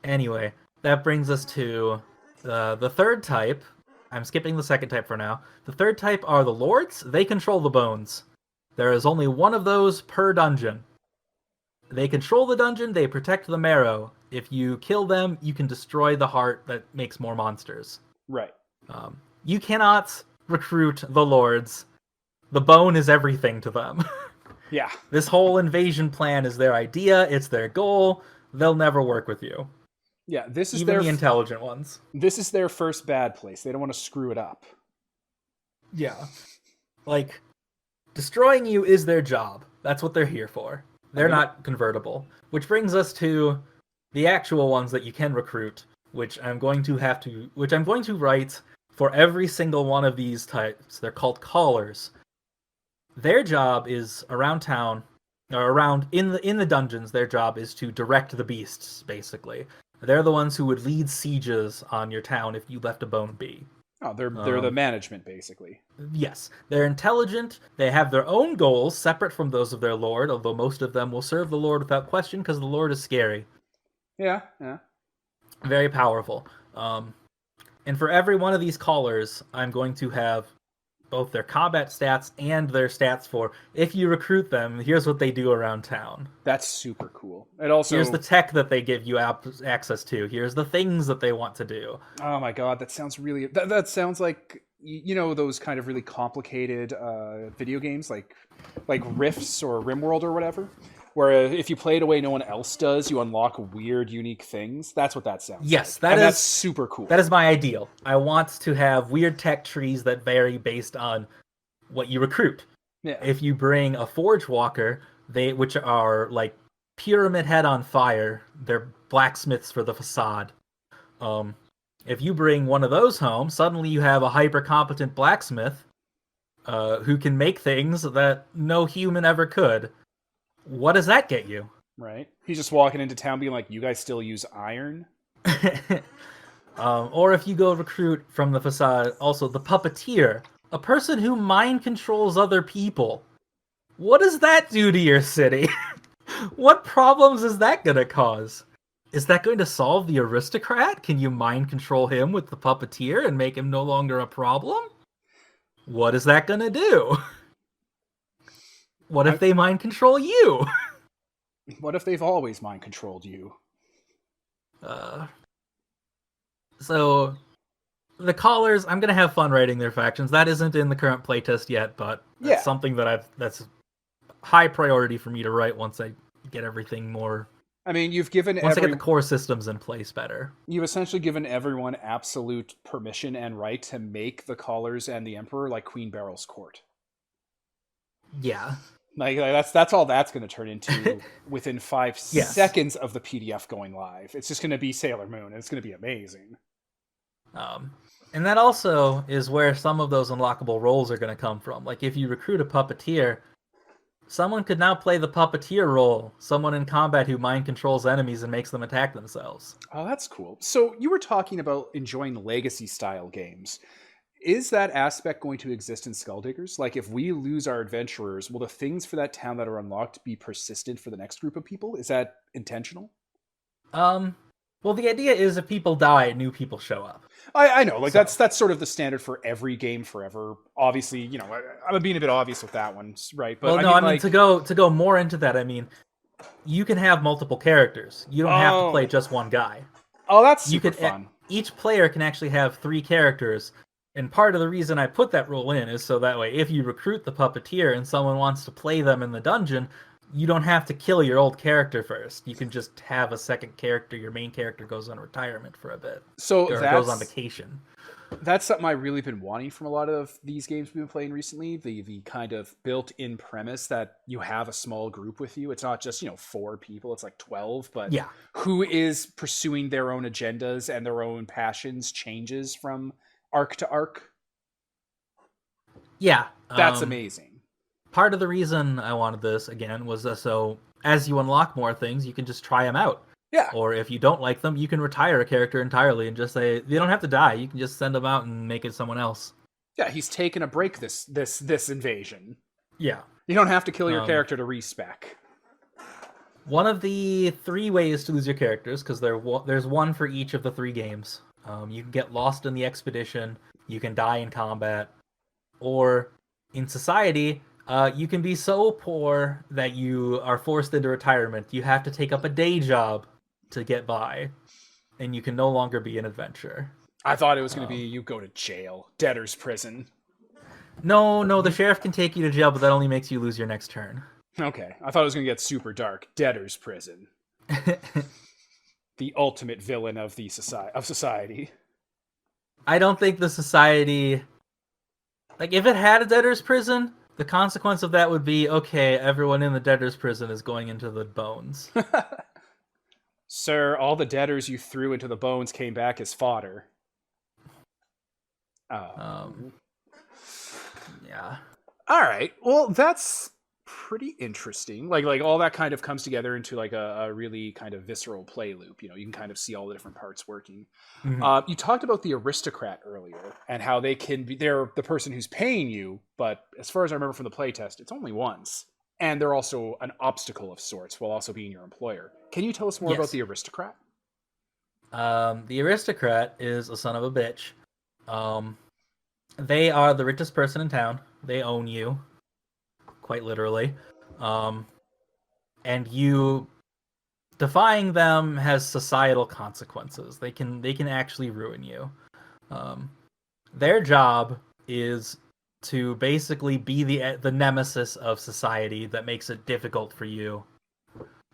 Anyway, that brings us to the third type. I'm skipping the second type for now. The third type are the lords. They control the bones. There is only one of those per dungeon. They control the dungeon, they protect the marrow. If you kill them, you can destroy the heart that makes more monsters. Right. You cannot recruit the lords. The bone is everything to them. Yeah. This whole invasion plan is their idea, it's their goal. They'll never work with you. Yeah, this is even the intelligent ones. This is their first bad place. They don't want to screw it up. Yeah. Like, destroying you is their job. That's what they're here for. They're not convertible. Which brings us to the actual ones that you can recruit, which I'm going to write for every single one of these types. They're called callers. Their job is around town, or around in the dungeons. Their job is to direct the beasts, basically. They're the ones who would lead sieges on your town if you left a bone be. Oh, they're the management, basically. Yes. They're intelligent. They have their own goals, separate from those of their lord, although most of them will serve the lord without question, because the lord is scary. Yeah. Very powerful. And for every one of these callers, I'm going to have both their combat stats and their stats for, if you recruit them, here's what they do around town. That's super cool. And also, here's the tech that they give you access to. Here's the things that they want to do. Oh my God, that sounds really... That sounds like, you know, those kind of really complicated video games, like Rifts or RimWorld or whatever, where if you play it a way no one else does, you unlock weird, unique things. That's what that sounds like. That's super cool. That is my ideal. I want to have weird tech trees that vary based on what you recruit. Yeah. If you bring a Forge Walker, which are like Pyramid Head on fire, they're blacksmiths for the facade. If you bring one of those home, suddenly you have a hyper-competent blacksmith who can make things that no human ever could. What does that get you? Right? He's just walking into town being like, you guys still use iron? Or if you go recruit from the facade, also the puppeteer, a person who mind controls other people. What does that do to your city? What problems is that going to cause? Is that going to solve the aristocrat? Can you mind control him with the puppeteer and make him no longer a problem? What is that going to do? What if they mind control you? What if they've always mind controlled you? So the callers, I'm gonna have fun writing their factions. That isn't in the current playtest yet, but that's something that's high priority for me to write once I get everything more. I mean, you've given once I get the core systems in place better. You've essentially given everyone absolute permission and right to make the callers and the emperor like Queen Beryl's court. Yeah. Like that's all that's going to turn into within 5 seconds of the PDF going live. It's just going to be Sailor Moon, and it's going to be amazing. And that also is where some of those unlockable roles are going to come from. Like if you recruit a puppeteer, someone could now play the puppeteer role, someone in combat who mind controls enemies and makes them attack themselves. Oh, that's cool. So you were talking about enjoying legacy-style games. Is that aspect going to exist in Skulldiggers? Like, if we lose our adventurers, will the things for that town that are unlocked be persistent for the next group of people? Is that intentional? Well, the idea is if people die, new people show up. I know, like that's sort of the standard for every game forever. Obviously, you know, I'm being a bit obvious with that one, right? But well, no, I mean to go more into that, I mean, you can have multiple characters. You don't have to play just one guy. Oh, that's super fun. Each player can actually have 3 characters. And part of the reason I put that rule in is so that way, if you recruit the puppeteer and someone wants to play them in the dungeon, you don't have to kill your old character first. You can just have a second character. Your main character goes on retirement for a bit. So or goes on vacation. That's something I've really been wanting from a lot of these games we've been playing recently. The kind of built-in premise that you have a small group with you. It's not just, 4 people. It's like 12. But who is pursuing their own agendas and their own passions changes from arc to arc. Yeah. That's amazing. Part of the reason I wanted this, again, was so as you unlock more things, you can just try them out. Yeah. Or if you don't like them, you can retire a character entirely and just say, they don't have to die. You can just send them out and make it someone else. Yeah, he's taken a break this invasion. Yeah. You don't have to kill your character to respec. One of the 3 ways to lose your characters, because there's one for each of the 3 games. You can get lost in the expedition, you can die in combat, or in society, you can be so poor that you are forced into retirement. You have to take up a day job to get by, and you can no longer be an adventurer. I thought it was going to be you go to jail, debtor's prison. No, the sheriff can take you to jail, but that only makes you lose your next turn. Okay, I thought it was going to get super dark. Debtor's prison. The ultimate villain of society. I don't think the society, like if it had a debtor's prison, the consequence of that would be, okay, everyone in the debtor's prison is going into the bones. Sir, all the debtors you threw into the bones came back as fodder. Yeah. All right. Well, that's pretty interesting. Like all that kind of comes together into like a really kind of visceral play loop. You can kind of see all the different parts working. Mm-hmm. You talked about the aristocrat earlier and how they're the person who's paying you, but as far as I remember from the playtest, it's only once. And they're also an obstacle of sorts while also being your employer. Can you tell us more about the aristocrat? The aristocrat is a son of a bitch. They are the richest person in town. They own you. Quite literally. And you defying them has societal consequences. They can actually ruin you. Their job is to basically be the nemesis of society that makes it difficult for you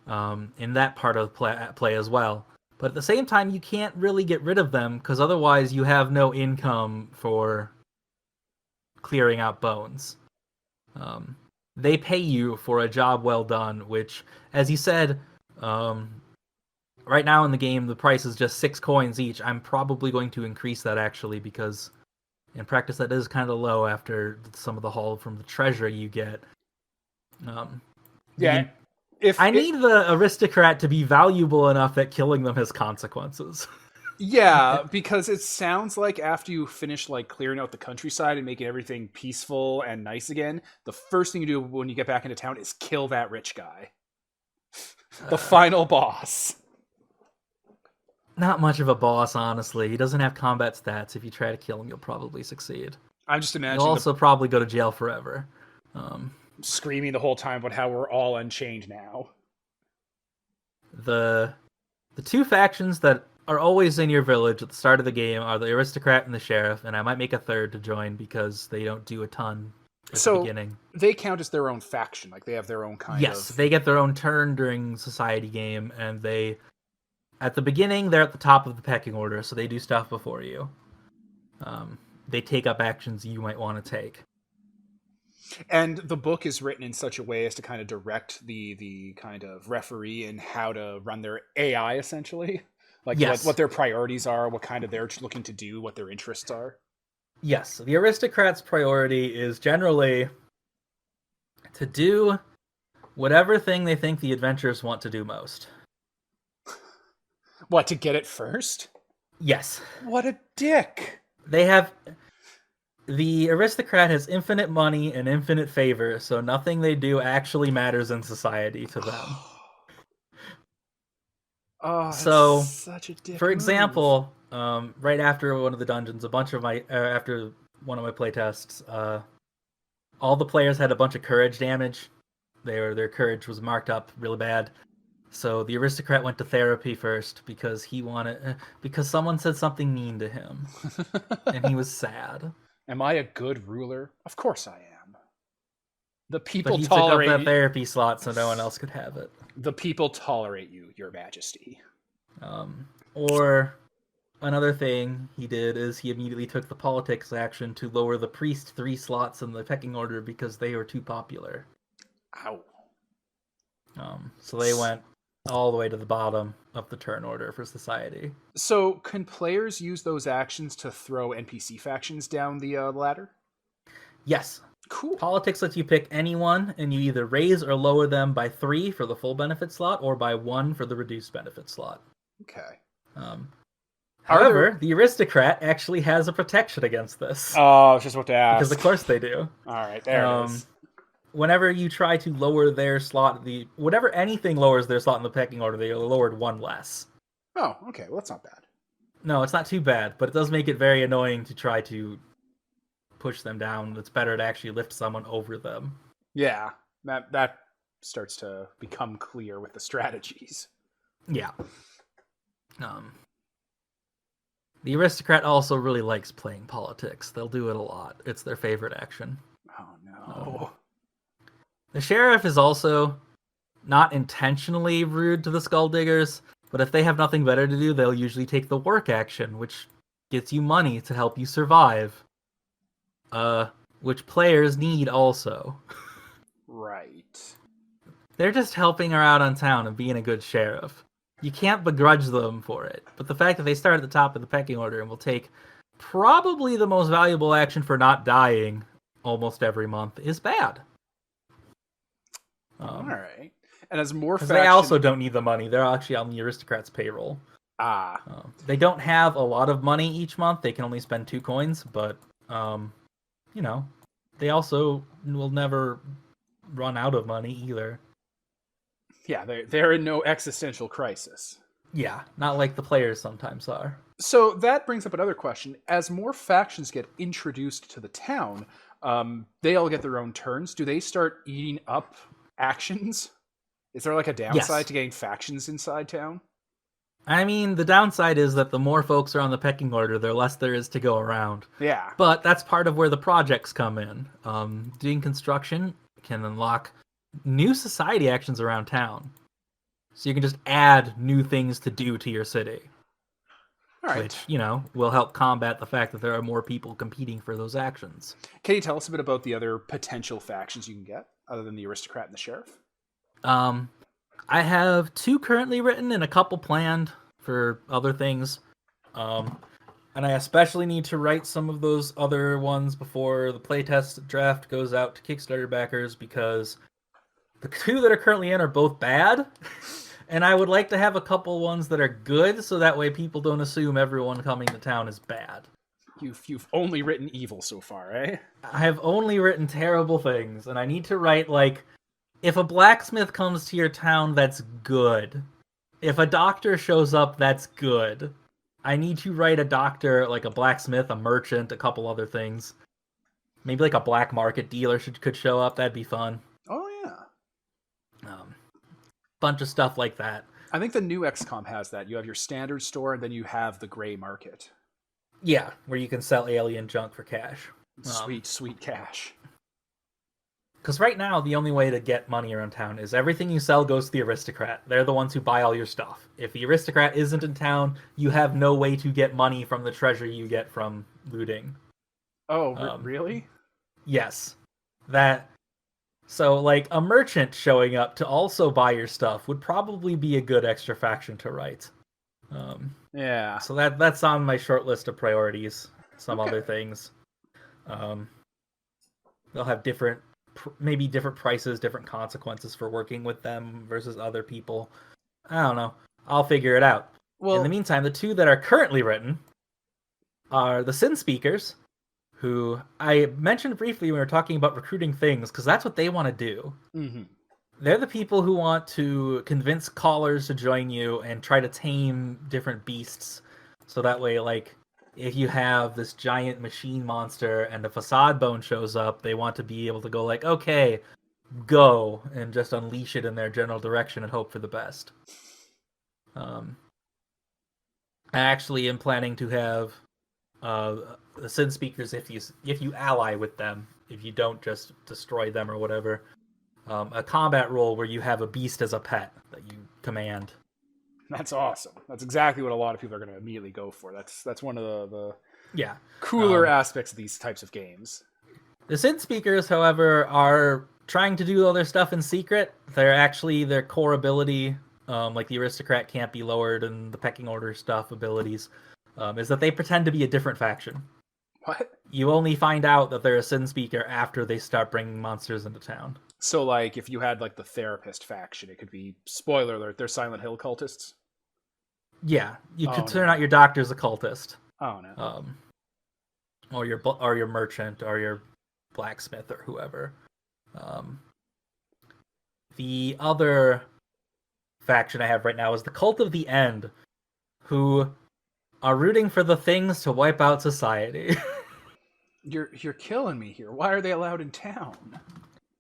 in that part of play as well. But at the same time, you can't really get rid of them because otherwise you have no income for clearing out bones. They pay you for a job well done, which, as you said, right now in the game, the price is just 6 coins each. I'm probably going to increase that, actually, because In practice, that is kind of low after some of the haul from the treasure you get. Yeah. I need the aristocrat to be valuable enough that killing them has consequences. Yeah, because it sounds like after you finish like clearing out the countryside and making everything peaceful and nice again, the first thing you do when you get back into town is kill that rich guy. The final boss. Not much of a boss, honestly. He doesn't have combat stats. If you try to kill him, you'll probably succeed. I'm just imagining You'll also probably go to jail forever. Screaming the whole time about how we're all unchained now. The two factions that are always in your village at the start of the game are the aristocrat and the sheriff, and I might make a third to join because they don't do a ton at the beginning. They count as their own faction, like they have their own kind of... Yes, they get their own turn during society game, and at the beginning, they're at the top of the pecking order, so they do stuff before you. They take up actions you might want to take. And the book is written in such a way as to kind of direct the kind of referee in how to run their AI, essentially. Like what their priorities are, what kind of they're looking to do, what their interests are. Yes, the aristocrat's priority is generally to do whatever thing they think the adventurers want to do most. What, to get it first? Yes. What a dick! The aristocrat has infinite money and infinite favor, so nothing they do actually matters in society to them. Oh, so such a dick for move. Example, right after one of the dungeons, after one of my playtests, all the players had a bunch of courage damage. Their courage was marked up really bad. So the aristocrat went to therapy first because because someone said something mean to him, and he was sad. Am I a good ruler? Of course I am. The people but he tolerate took up that therapy slot so no one else could have it. The people tolerate you, Your Majesty. Or another thing he did is he immediately took the politics action to lower the priest 3 slots in the pecking order because they were too popular. Ow. So they went all the way to the bottom of the turn order for society. So can players use those actions to throw NPC factions down the ladder? Yes. Cool. Politics lets you pick anyone, and you either raise or lower them by 3 for the full benefit slot, or by 1 for the reduced benefit slot. Okay. However, the aristocrat actually has a protection against this. Oh, I was just about to ask. Because of course they do. All right, there it is. Whenever you try to lower their slot, whenever anything lowers their slot in the pecking order, they are lowered 1 less. Oh, okay. Well, that's not bad. No, it's not too bad, but it does make it very annoying to try to push them down. It's better to actually lift someone over them. Yeah, that starts to become clear with the strategies. Yeah. The aristocrat also really likes playing politics. They'll do it a lot. It's their favorite action. Oh, no. The sheriff is also not intentionally rude to the Skulldiggers, but if they have nothing better to do, they'll usually take the work action, which gets you money to help you survive. Which players need also. Right. They're just helping her out on town and being a good sheriff. You can't begrudge them for it, but the fact that they start at the top of the pecking order and will take probably the most valuable action for not dying almost every month is bad. All right. And as more factions... They also don't need the money. They're actually on the aristocrat's payroll. They don't have a lot of money each month. They can only spend 2 coins, but, they also will never run out of money either. Yeah, they're in no existential crisis. Yeah, not like the players sometimes are. So that brings up another question. As more factions get introduced to the town, they all get their own turns. Do they start eating up actions? Is there like a downside to getting factions inside town? I mean, the downside is that the more folks are on the pecking order, the less there is to go around. Yeah. But that's part of where the projects come in. Doing construction can unlock new society actions around town. So you can just add new things to do to your city. All right. Which, will help combat the fact that there are more people competing for those actions. Can you tell us a bit about the other potential factions you can get, other than the aristocrat and the sheriff? I have 2 currently written and a couple planned for other things. I And I especially need to write some of those other ones before the playtest draft goes out to Kickstarter backers, because the two that are currently in are both bad. And I would like to have a couple ones that are good, so that way people don't assume everyone coming to town is bad. You've only written evil so far, eh? I have only written terrible things, and I need to write, like, if a blacksmith comes to your town, that's good. If a doctor shows up, that's good. I need to write a doctor, like a blacksmith, a merchant, a couple other things. Maybe like a black market dealer could show up. That'd be fun. Oh yeah. Bunch of stuff like that. I think the new XCOM has that. You have your standard store, and then you have the gray market. Yeah, where you can sell alien junk for cash. Sweet cash. Because right now, the only way to get money around town is everything you sell goes to the aristocrat. They're the ones who buy all your stuff. If the aristocrat isn't in town, you have no way to get money from the treasure you get from looting. Oh, really? Yes. So, like, a merchant showing up to also buy your stuff would probably be a good extra faction to write. Yeah. So that's on my short list of priorities. Some other things. They'll have maybe different prices, different consequences for working with them versus other people. I don't know. I'll figure it out. Well, in the meantime, the two that are currently written are the Sin Speakers, who I mentioned briefly when we were talking about recruiting things, because that's what they want to do. Mm-hmm. They're the people who want to convince callers to join you and try to tame different beasts. So that way, like, if you have this giant machine monster and a facade bone shows up, they want to be able to go like, okay, go, and just unleash it in their general direction and hope for the best. I actually am planning to have the Sin Speakers, if you ally with them, if you don't just destroy them or whatever, a combat role where you have a beast as a pet that you command. That's awesome. That's exactly what a lot of people are going to immediately go for. That's one of the cooler aspects of these types of games. The Sin Speakers, however, are trying to do all their stuff in secret. They're actually their core ability, like the aristocrat can't be lowered and the pecking order stuff abilities, is that they pretend to be a different faction. What? You only find out that they're a Sin Speaker after they start bringing monsters into town. So, like, if you had, like, the Therapist faction, it could be, spoiler alert, they're Silent Hill cultists? Yeah, you could turn out your doctor's a cultist. Oh, no. Or your merchant, or your blacksmith, or whoever. The other faction I have right now is the Cult of the End, who are rooting for the things to wipe out society. You're killing me here. Why are they allowed in town?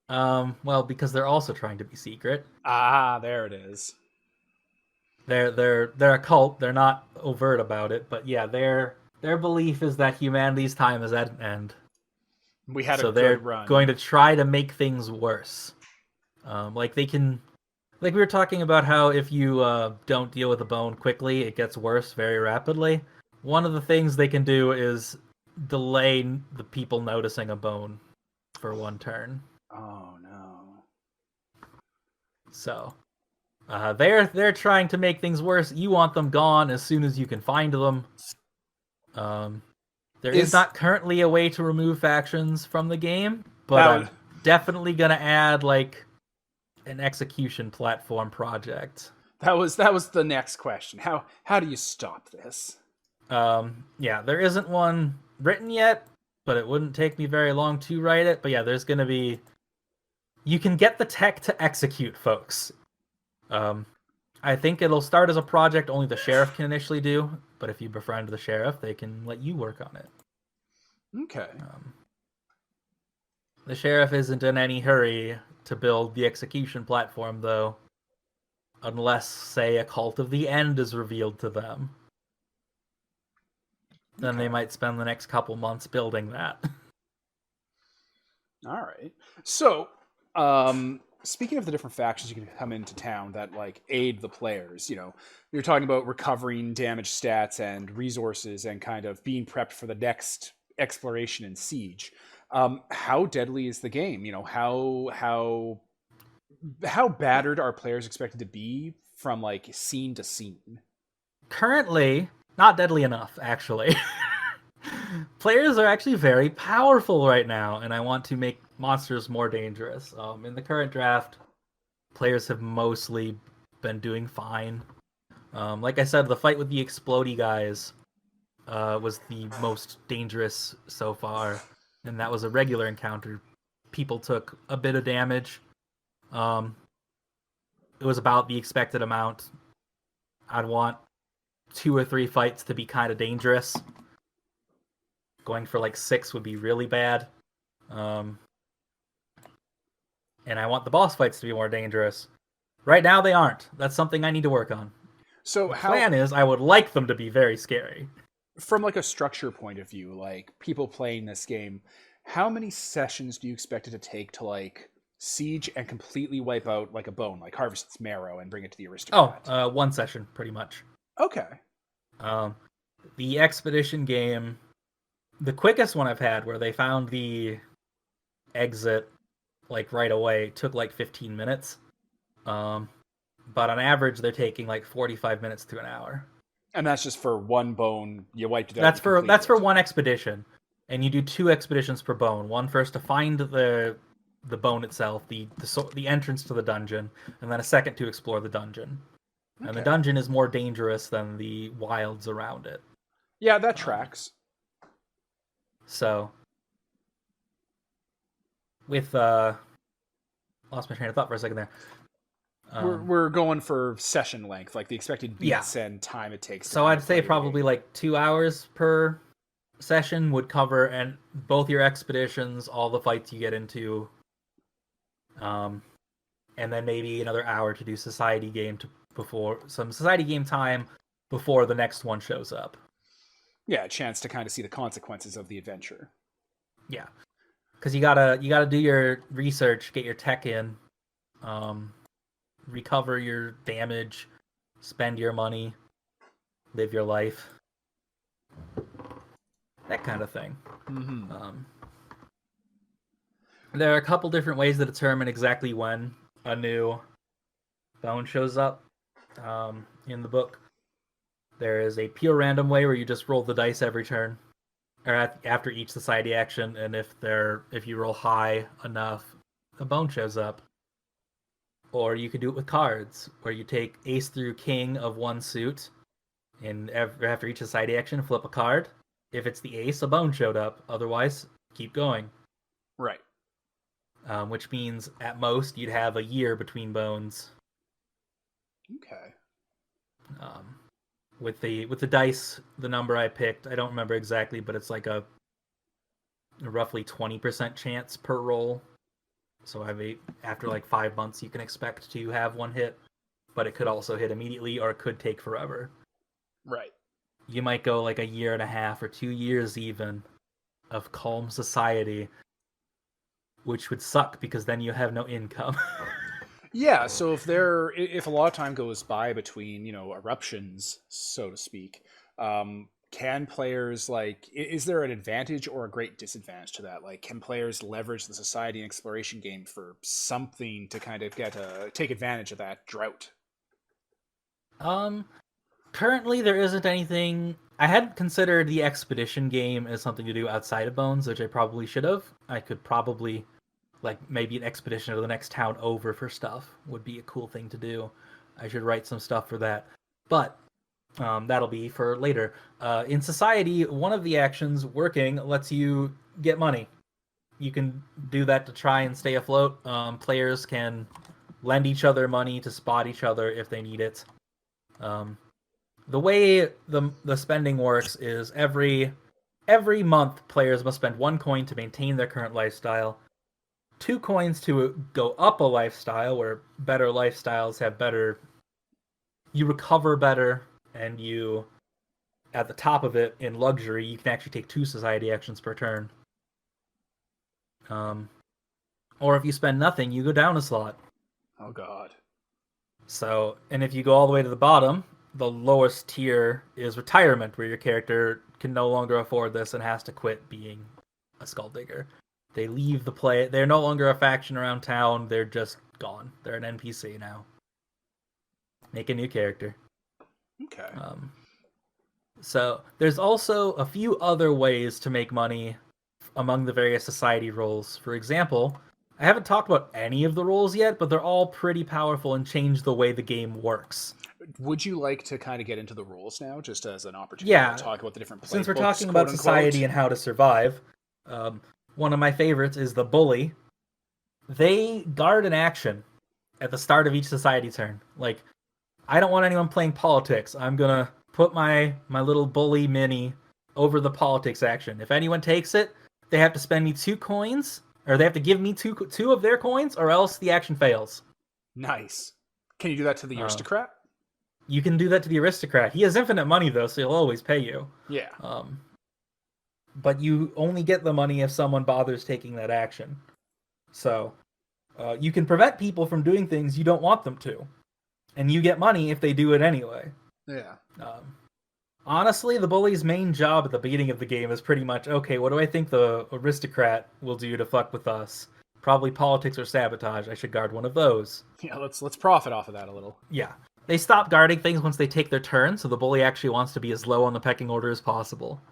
Well, because they're also trying to be secret. Ah, there it is. They're a cult. They're not overt about it, but yeah, their belief is that humanity's time is at an end. We had so a they're good run. Going to try to make things worse. Like we were talking about how if you don't deal with a bone quickly, it gets worse very rapidly. One of the things they can do is delay the people noticing a bone for one turn. Oh no. So they're trying to make things worse. You want them gone as soon as you can find them. There is not currently a way to remove factions from the game, but I'm definitely gonna add like an execution platform project. That was the next question. How do you stop this? Yeah, there isn't one written yet, but it wouldn't take me very long to write it. But yeah, there's gonna be. You can get the tech to execute, folks. I think it'll start as a project only the sheriff can initially do, but if you befriend the sheriff, they can let you work on it. Okay. The sheriff isn't in any hurry to build the execution platform, though, unless, say, a Cult of the End is revealed to them. Then they might spend the next couple months building that. All right. So, speaking of the different factions you can come into town that like aid the players, you're talking about recovering damage stats and resources and kind of being prepped for the next exploration and siege. How deadly is the game? How battered are players expected to be from like scene to scene? Currently, not deadly enough, actually. Players are actually very powerful right now, and I want to make monsters more dangerous. In the current draft, players have mostly been doing fine. Like I said, the fight with the explodey guys was the most dangerous so far, and that was a regular encounter. People took a bit of damage. Um, it was about the expected amount. I'd want 2 or 3 fights to be kind of dangerous. Going for like 6 would be really bad. Um, and I want the boss fights to be more dangerous. Right now, they aren't. That's something I need to work on. So The how, plan is I would like them to be very scary. from like a structure point of view, like people playing this game, how many sessions do you expect it to take to like siege and completely wipe out like a bone, like harvest its marrow and bring it to the aristocrat? 1 session, pretty much. Okay. Um, the expedition game, the quickest one I've had where they found the exit like right away took like 15 minutes. But on average, they're taking like 45 minutes to an hour. And that's just for one bone. You wiped it out. That's for one expedition, and you do 2 expeditions per bone. One first to find the bone itself, the entrance to the dungeon, and then a second to explore the dungeon. And the dungeon is more dangerous than the wilds around it. Yeah, that tracks. So, with lost my train of thought for a second there. We're going for session length, like the expected beats and time it takes. So I'd say probably like 2 hours per session would cover and both your expeditions, all the fights you get into, and then maybe another hour to do society game before some society game time before the next one shows up. Yeah, a chance to kind of see the consequences of the adventure. Yeah, because you gotta do your research, get your tech in, recover your damage, spend your money, live your life, that kind of thing. Mm-hmm. There are a couple different ways to determine exactly when a new bone shows up in the book. There is a pure random way where you just roll the dice every turn, or after each society action, and if you roll high enough, a bone shows up. Or you could do it with cards, where you take ace through king of one suit, and after each society action, flip a card. If it's the ace, a bone showed up. Otherwise, keep going. Right. Which means at most you'd have a year between bones. Okay. With the dice, the number I picked, I don't remember exactly, but it's like a roughly 20% chance per roll. So after like 5 months, you can expect to have one hit, but it could also hit immediately, or it could take forever. Right. You might go like a year and a half or 2 years even of calm society, which would suck because then you have no income. Yeah, so if a lot of time goes by between, eruptions, so to speak, can players is there an advantage or a great disadvantage to that? Like, can players leverage the society and exploration game for something to kind of take advantage of that drought? Currently there isn't anything. I hadn't considered the expedition game as something to do outside of Bones, which I probably should have. I could probably maybe an expedition to the next town over for stuff would be a cool thing to do. I should write some stuff for that. But that'll be for later. In society, one of the actions working lets you get money. You can do that to try and stay afloat. Players can lend each other money to spot each other if they need it. The way the spending works is every month players must spend 1 coin to maintain their current lifestyle, 2 coins to go up a lifestyle, where better lifestyles have better. You recover better, and you, at the top of it, in luxury, you can actually take 2 society actions per turn. Or if you spend nothing, you go down a slot. Oh, God. So, and if you go all the way to the bottom, the lowest tier is retirement, where your character can no longer afford this and has to quit being a skull digger. They leave the play. They're no longer a faction around town. They're just gone. They're an NPC now. Make a new character. Okay. So there's also a few other ways to make money among the various society roles. For example, I haven't talked about any of the roles yet, but they're all pretty powerful and change the way the game works. Would you like to kind of get into the rules now, just as an opportunity to Yeah, talk about the different since we're playbooks, talking quote about unquote? society and how to survive, one of my favorites is the bully. They guard an action at the start of each society turn. Like, I don't want anyone playing politics. I'm gonna put my little bully mini over the politics action. If anyone takes it, they have to spend me 2 coins, or they have to give me two of their coins, or else the action fails. Nice. Can you do that to the Uh, aristocrat? you can do that to the aristocrat. He has infinite money though, so he'll always pay you. Yeah. But you only get the money if someone bothers taking that action. So you can prevent people from doing things you don't want them to, and you get money if they do it anyway. Yeah. Honestly, the bully's main job at the beginning of the game is pretty much, okay, what do I think the aristocrat will do to fuck with us? Probably politics or sabotage. I should guard one of those. Yeah, let's profit off of that a little. Yeah. They stop guarding things once they take their turn, so the bully actually wants to be as low on the pecking order as possible.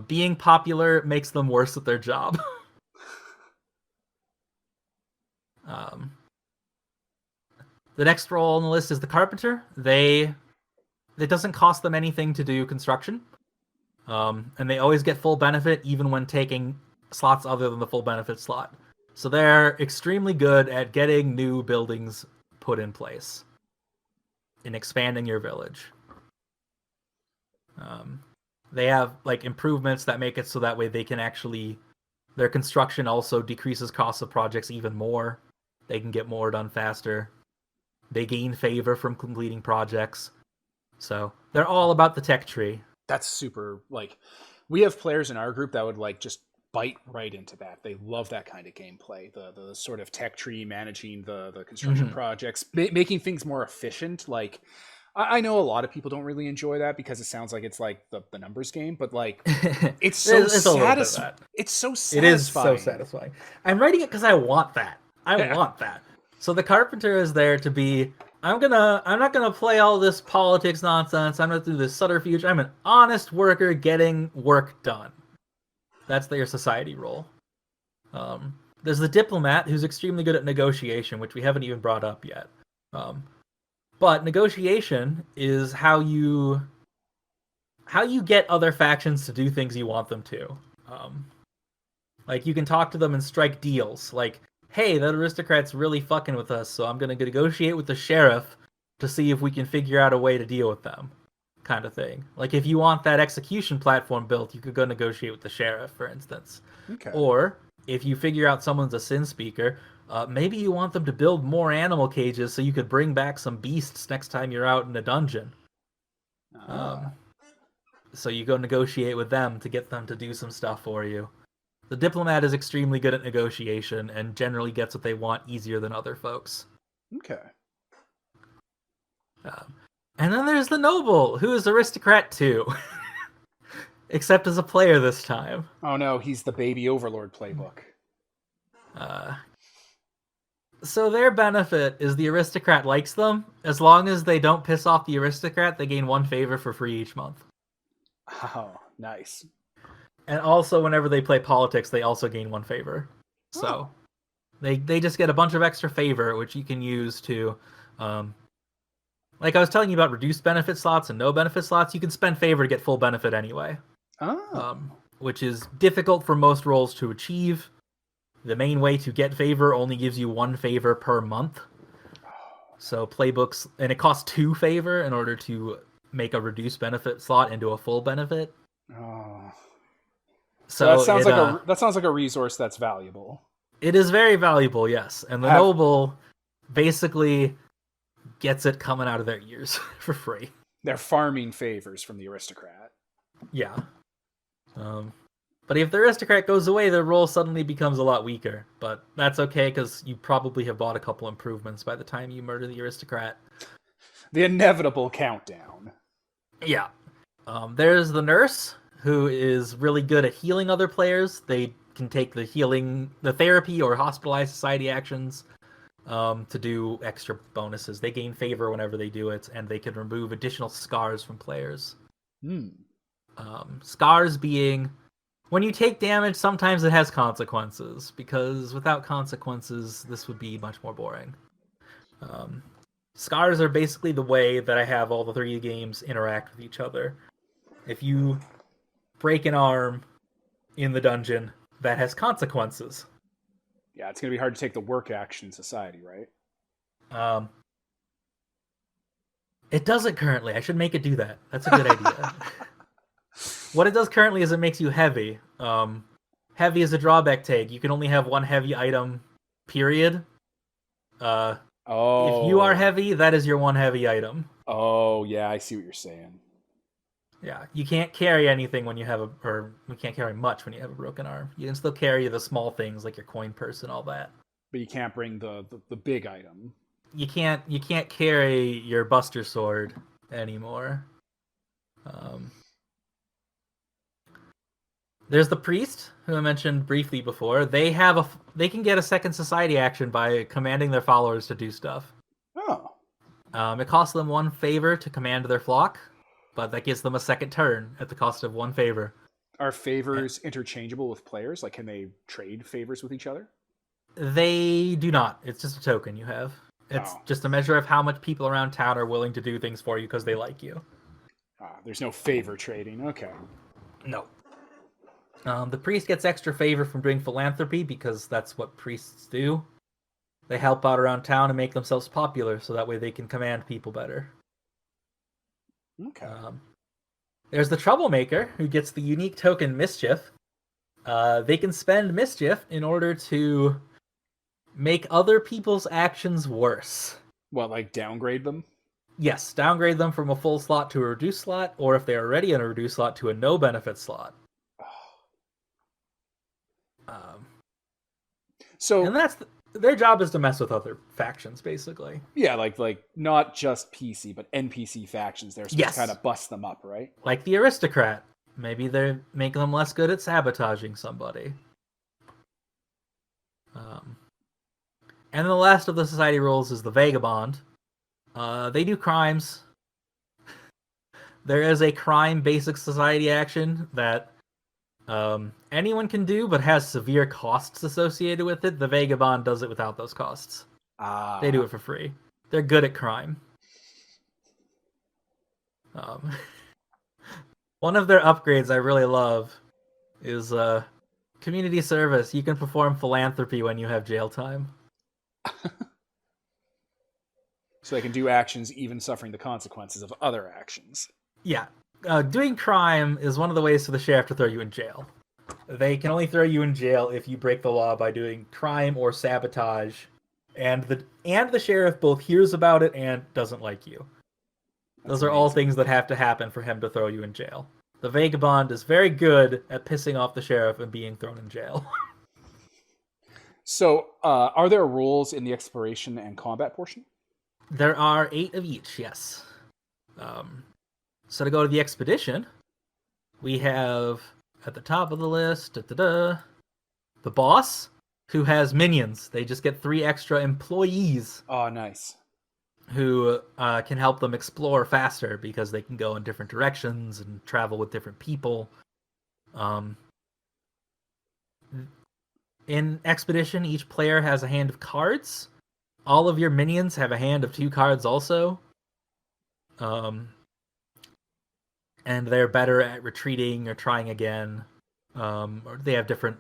Being popular makes them worse at their job. The next role on the list is the carpenter. It doesn't cost them anything to do construction, and they always get full benefit even when taking slots other than the full benefit slot. So they're extremely good at getting new buildings put in place and expanding your village. They have like improvements that make it so that way they can actually, their construction also decreases costs of projects even more. They can get more done faster. They gain favor from completing projects. So they're all about the tech tree. That's super, like, we have players in our group that would like just bite right into that. They love that kind of gameplay. The sort of tech tree, managing the construction projects, making things more efficient. Like, I know a lot of people don't really enjoy that because it sounds like it's like the numbers game, but like it's so satisfying. It's so satisfying. It is so satisfying. I'm writing it because I want that. I want that. So the carpenter is there to be, I'm not gonna play all this politics nonsense. I'm not do this subterfuge. I'm an honest worker getting work done. That's their society role. There's the diplomat who's extremely good at negotiation, which we haven't even brought up yet. But negotiation is how you get other factions to do things you want them to. Like you can talk to them and strike deals. Like, hey, that aristocrat's really fucking with us, so I'm gonna negotiate with the sheriff to see if we can figure out a way to deal with them, kind of thing. Like if you want that execution platform built, you could go negotiate with the sheriff, for instance. Okay. Or if you figure out someone's a sin speaker, maybe you want them to build more animal cages so you could bring back some beasts next time you're out in a dungeon. So you go negotiate with them to get them to do some stuff for you. The diplomat is extremely good at negotiation and generally gets what they want easier than other folks. Okay. And then there's the noble, who is aristocrat too. Except as a player this time. Oh no, he's the baby overlord playbook. So their benefit is the aristocrat likes them. As long as they don't piss off the aristocrat, they gain 1 favor for free each month. Oh, nice. And also, whenever they play politics, they also gain 1 favor. So they just get a bunch of extra favor, which you can use to, like I was telling you about reduced benefit slots and no benefit slots, you can spend favor to get full benefit anyway. Which is difficult for most roles to achieve. The main way to get favor only gives you 1 favor per month. So playbooks, and it costs 2 favor in order to make a reduced benefit slot into a full benefit. Oh. So that sounds like a resource that's valuable. It is very valuable, yes. And the noble basically gets it coming out of their ears for free. They're farming favors from the aristocrat. Yeah. But if the aristocrat goes away, the role suddenly becomes a lot weaker. But that's okay, because you probably have bought a couple improvements by the time you murder the aristocrat. The inevitable countdown. Yeah. There's the nurse, who is really good at healing other players. They can take the therapy or hospitalized society actions to do extra bonuses. They gain favor whenever they do it, and they can remove additional scars from players. Hmm. Scars being when you take damage, sometimes it has consequences, because without consequences, this would be much more boring. Um, Scars are basically the way that I have all the 3D games interact with each other. If you break an arm in the dungeon, that has consequences. Yeah, it's going to be hard to take the work action in society, right? Um, it doesn't currently. I should make it do that. That's a good idea. What it does currently is it makes you heavy. Heavy is a drawback tag. You can only have one heavy item, period. Uh, if you are Oh. heavy, that is your one heavy item. Oh, yeah, I see what you're saying. Yeah, you can't carry anything when you have or you can't carry much when you have a broken arm. You can still carry the small things like your coin purse and all that. But you can't bring the big item. You can't carry your Buster Sword anymore. Um, there's the priest who I mentioned briefly before. They can get a second society action by commanding their followers to do stuff. Oh. It costs them one favor to command their flock, but that gives them a second turn at the cost of one favor. Are favors interchangeable with players? Like, can they trade favors with each other? They do not. It's just a token you have. It's Oh. just a measure of how much people around town are willing to do things for you because they like you. There's no favor trading. Okay. No. The priest gets extra favor from doing philanthropy because that's what priests do. They help out around town and make themselves popular so that way they can command people better. Okay. There's the troublemaker who gets the unique token mischief. They can spend mischief in order to make other people's actions worse. What, like downgrade them? Yes, downgrade them from a full slot to a reduced slot, or if they're already in a reduced slot, to a no benefit slot. So And their job is to mess with other factions, basically. yeah, like not just PC, but NPC factions. They're supposed to kind of bust them up, right? Like the aristocrat. Maybe they're making them less good at sabotaging somebody. And then the last of the society rules is the vagabond. They do crimes. There is a crime basic society action that anyone can do, but has severe costs associated with it. The vagabond does it without those costs. They do it for free. They're good at crime. One of their upgrades I really love is community service. You can perform philanthropy when you have jail time. So they can do actions even suffering the consequences of other actions. Yeah. Doing crime is one of the ways for the sheriff to throw you in jail. They can only throw you in jail if you break the law by doing crime or sabotage, and the sheriff both hears about it and doesn't like you. Those are all things that have to happen for him to throw you in jail. The vagabond is very good at pissing off the sheriff and being thrown in jail. So, are there rules in the exploration and combat portion? There are 8 of each, yes. So to go to the expedition, we have at the top of the list the boss, who has minions. They just get 3 extra employees. Oh, nice. Who can help them explore faster because they can go in different directions and travel with different people. In Expedition, each player has a hand of cards. All of your minions have a hand of 2 cards also. And they're better at retreating or trying again. Or they have different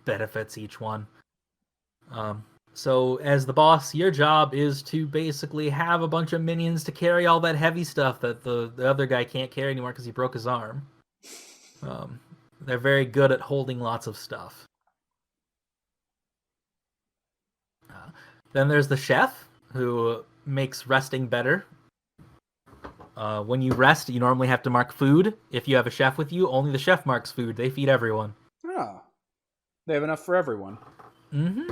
benefits, each one. So as the boss, your job is to basically have a bunch of minions to carry all that heavy stuff that the other guy can't carry anymore because he broke his arm. They're very good at holding lots of stuff. Then there's the chef, who makes resting better. When you rest, you normally have to mark food. If you have a chef with you, only the chef marks food. They feed everyone. Oh. They have enough for everyone. Mm-hmm.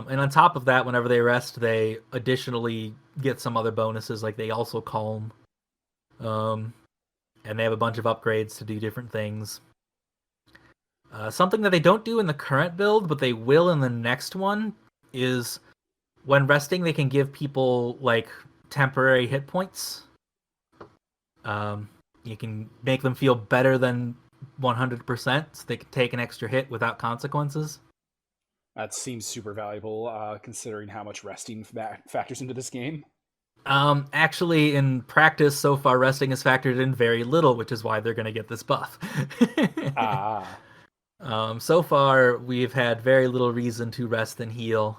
And on top of that, whenever they rest, they additionally get some other bonuses, like they also calm. And they have a bunch of upgrades to do different things. Something that they don't do in the current build, but they will in the next one, is when resting, they can give people like temporary hit points. You can make them feel better than 100%, so they can take an extra hit without consequences. That seems super valuable, considering how much resting factors into this game. Actually, in practice, so far, resting is factored in very little, which is why they're going to get this buff. Ah, So far, we've had very little reason to rest and heal.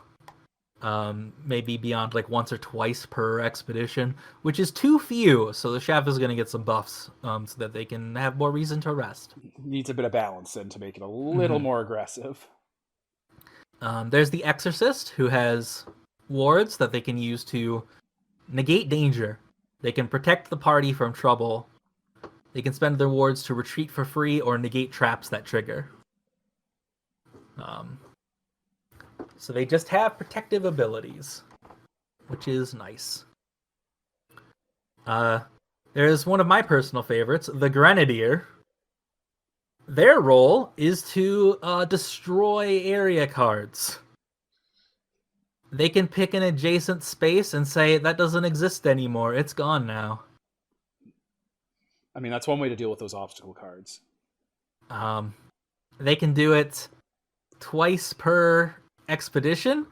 Maybe beyond like once or twice per expedition, which is too few. So the chef is going to get some buffs so that they can have more reason to rest. needs a bit of balance then to make it a little Mm-hmm. more aggressive. There's the exorcist who has wards that they can use to negate danger. They can protect the party from trouble. They can spend their wards to retreat for free or negate traps that trigger. So they just have protective abilities, which is nice. There's one of my personal favorites, the Grenadier. Their role is to destroy area cards. They can pick an adjacent space and say, that doesn't exist anymore, it's gone now. I mean, that's one way to deal with those obstacle cards. They can do it twice per expedition,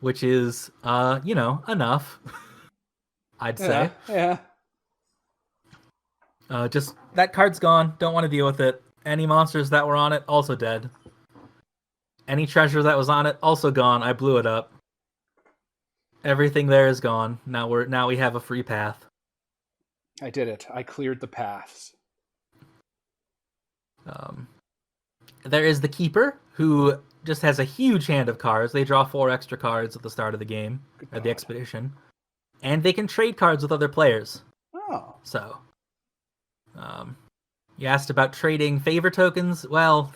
which is, enough, I'd say. Yeah. Just, that card's gone, don't want to deal with it. Any monsters that were on it, also dead. Any treasure that was on it, also gone, I blew it up. Everything there is gone. Now we have a free path. I did it. I cleared the paths. There is the Keeper, who just has a huge hand of cards. They draw 4 extra cards at the start of the game, or the expedition. And they can trade cards with other players. Oh. So, you asked about trading favor tokens. Well,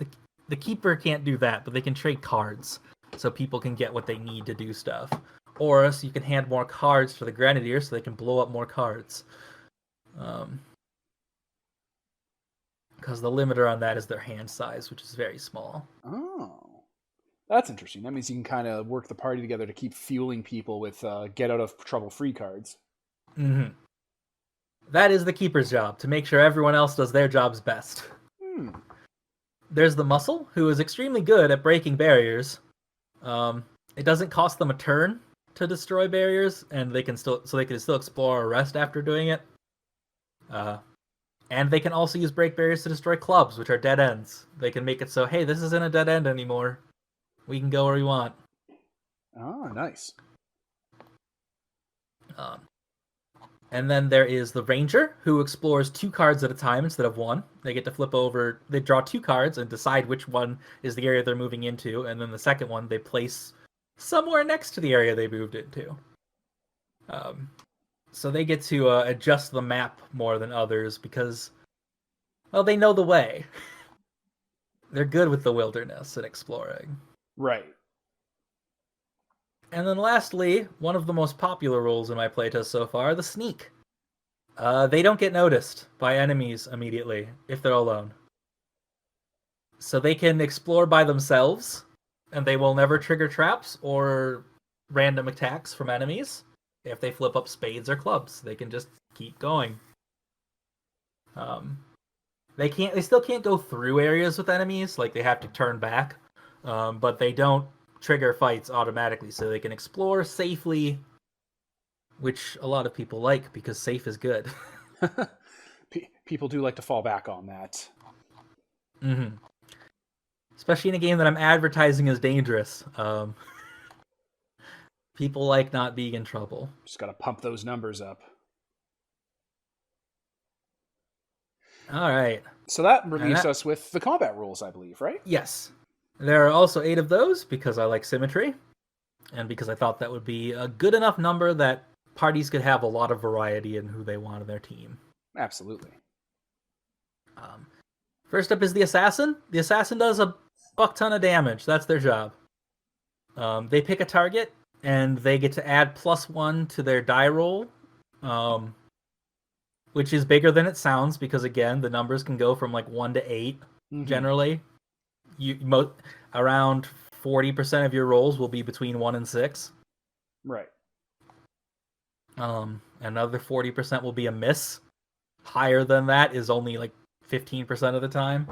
the Keeper can't do that, but they can trade cards. So people can get what they need to do stuff. Or so you can hand more cards to the Grenadier so they can blow up more cards. Because the limiter on that is their hand size, which is very small. Oh. That's interesting. That means you can kind of work the party together to keep fueling people with get out of trouble free cards. Mm-hmm. That is the Keeper's job, to make sure everyone else does their jobs best. There's the Muscle, who is extremely good at breaking barriers. It doesn't cost them a turn to destroy barriers, and they can still explore or rest after doing it. And they can also use break barriers to destroy clubs, which are dead ends. They can make it so, hey, this isn't a dead end anymore. We can go where we want. Oh, nice. And then there is the Ranger, who explores 2 cards at a time instead of 1. They get to flip over, they draw 2 cards and decide which one is the area they're moving into, and then the second one they place somewhere next to the area they moved into. So they get to adjust the map more than others because, well, they know the way. They're good with the wilderness and exploring. Right. And then lastly, one of the most popular roles in my playtest so far, the Sneak. They don't get noticed by enemies immediately if they're alone. So they can explore by themselves, and they will never trigger traps or random attacks from enemies. If they flip up spades or clubs, they can just keep going. They still can't go through areas with enemies, like they have to turn back. But they don't trigger fights automatically, so they can explore safely, which a lot of people like because safe is good. People do like to fall back on that. Mm-hmm. Especially in a game that I'm advertising as dangerous. People like not being in trouble. Just got to pump those numbers up. All right. So that leaves us with the combat rules, I believe, right? Yes. There are also 8 of those because I like symmetry, and because I thought that would be a good enough number that parties could have a lot of variety in who they want in their team. Absolutely. First up is the Assassin. The Assassin does a fuck ton of damage. That's their job. They pick a target, and they get to add +1 to their die roll, which is bigger than it sounds because, again, the numbers can go from like 1 to 8 generally. Around 40% of your rolls will be between 1 and 6. Right. Another 40% will be a miss. higher than that is only like 15% of the time.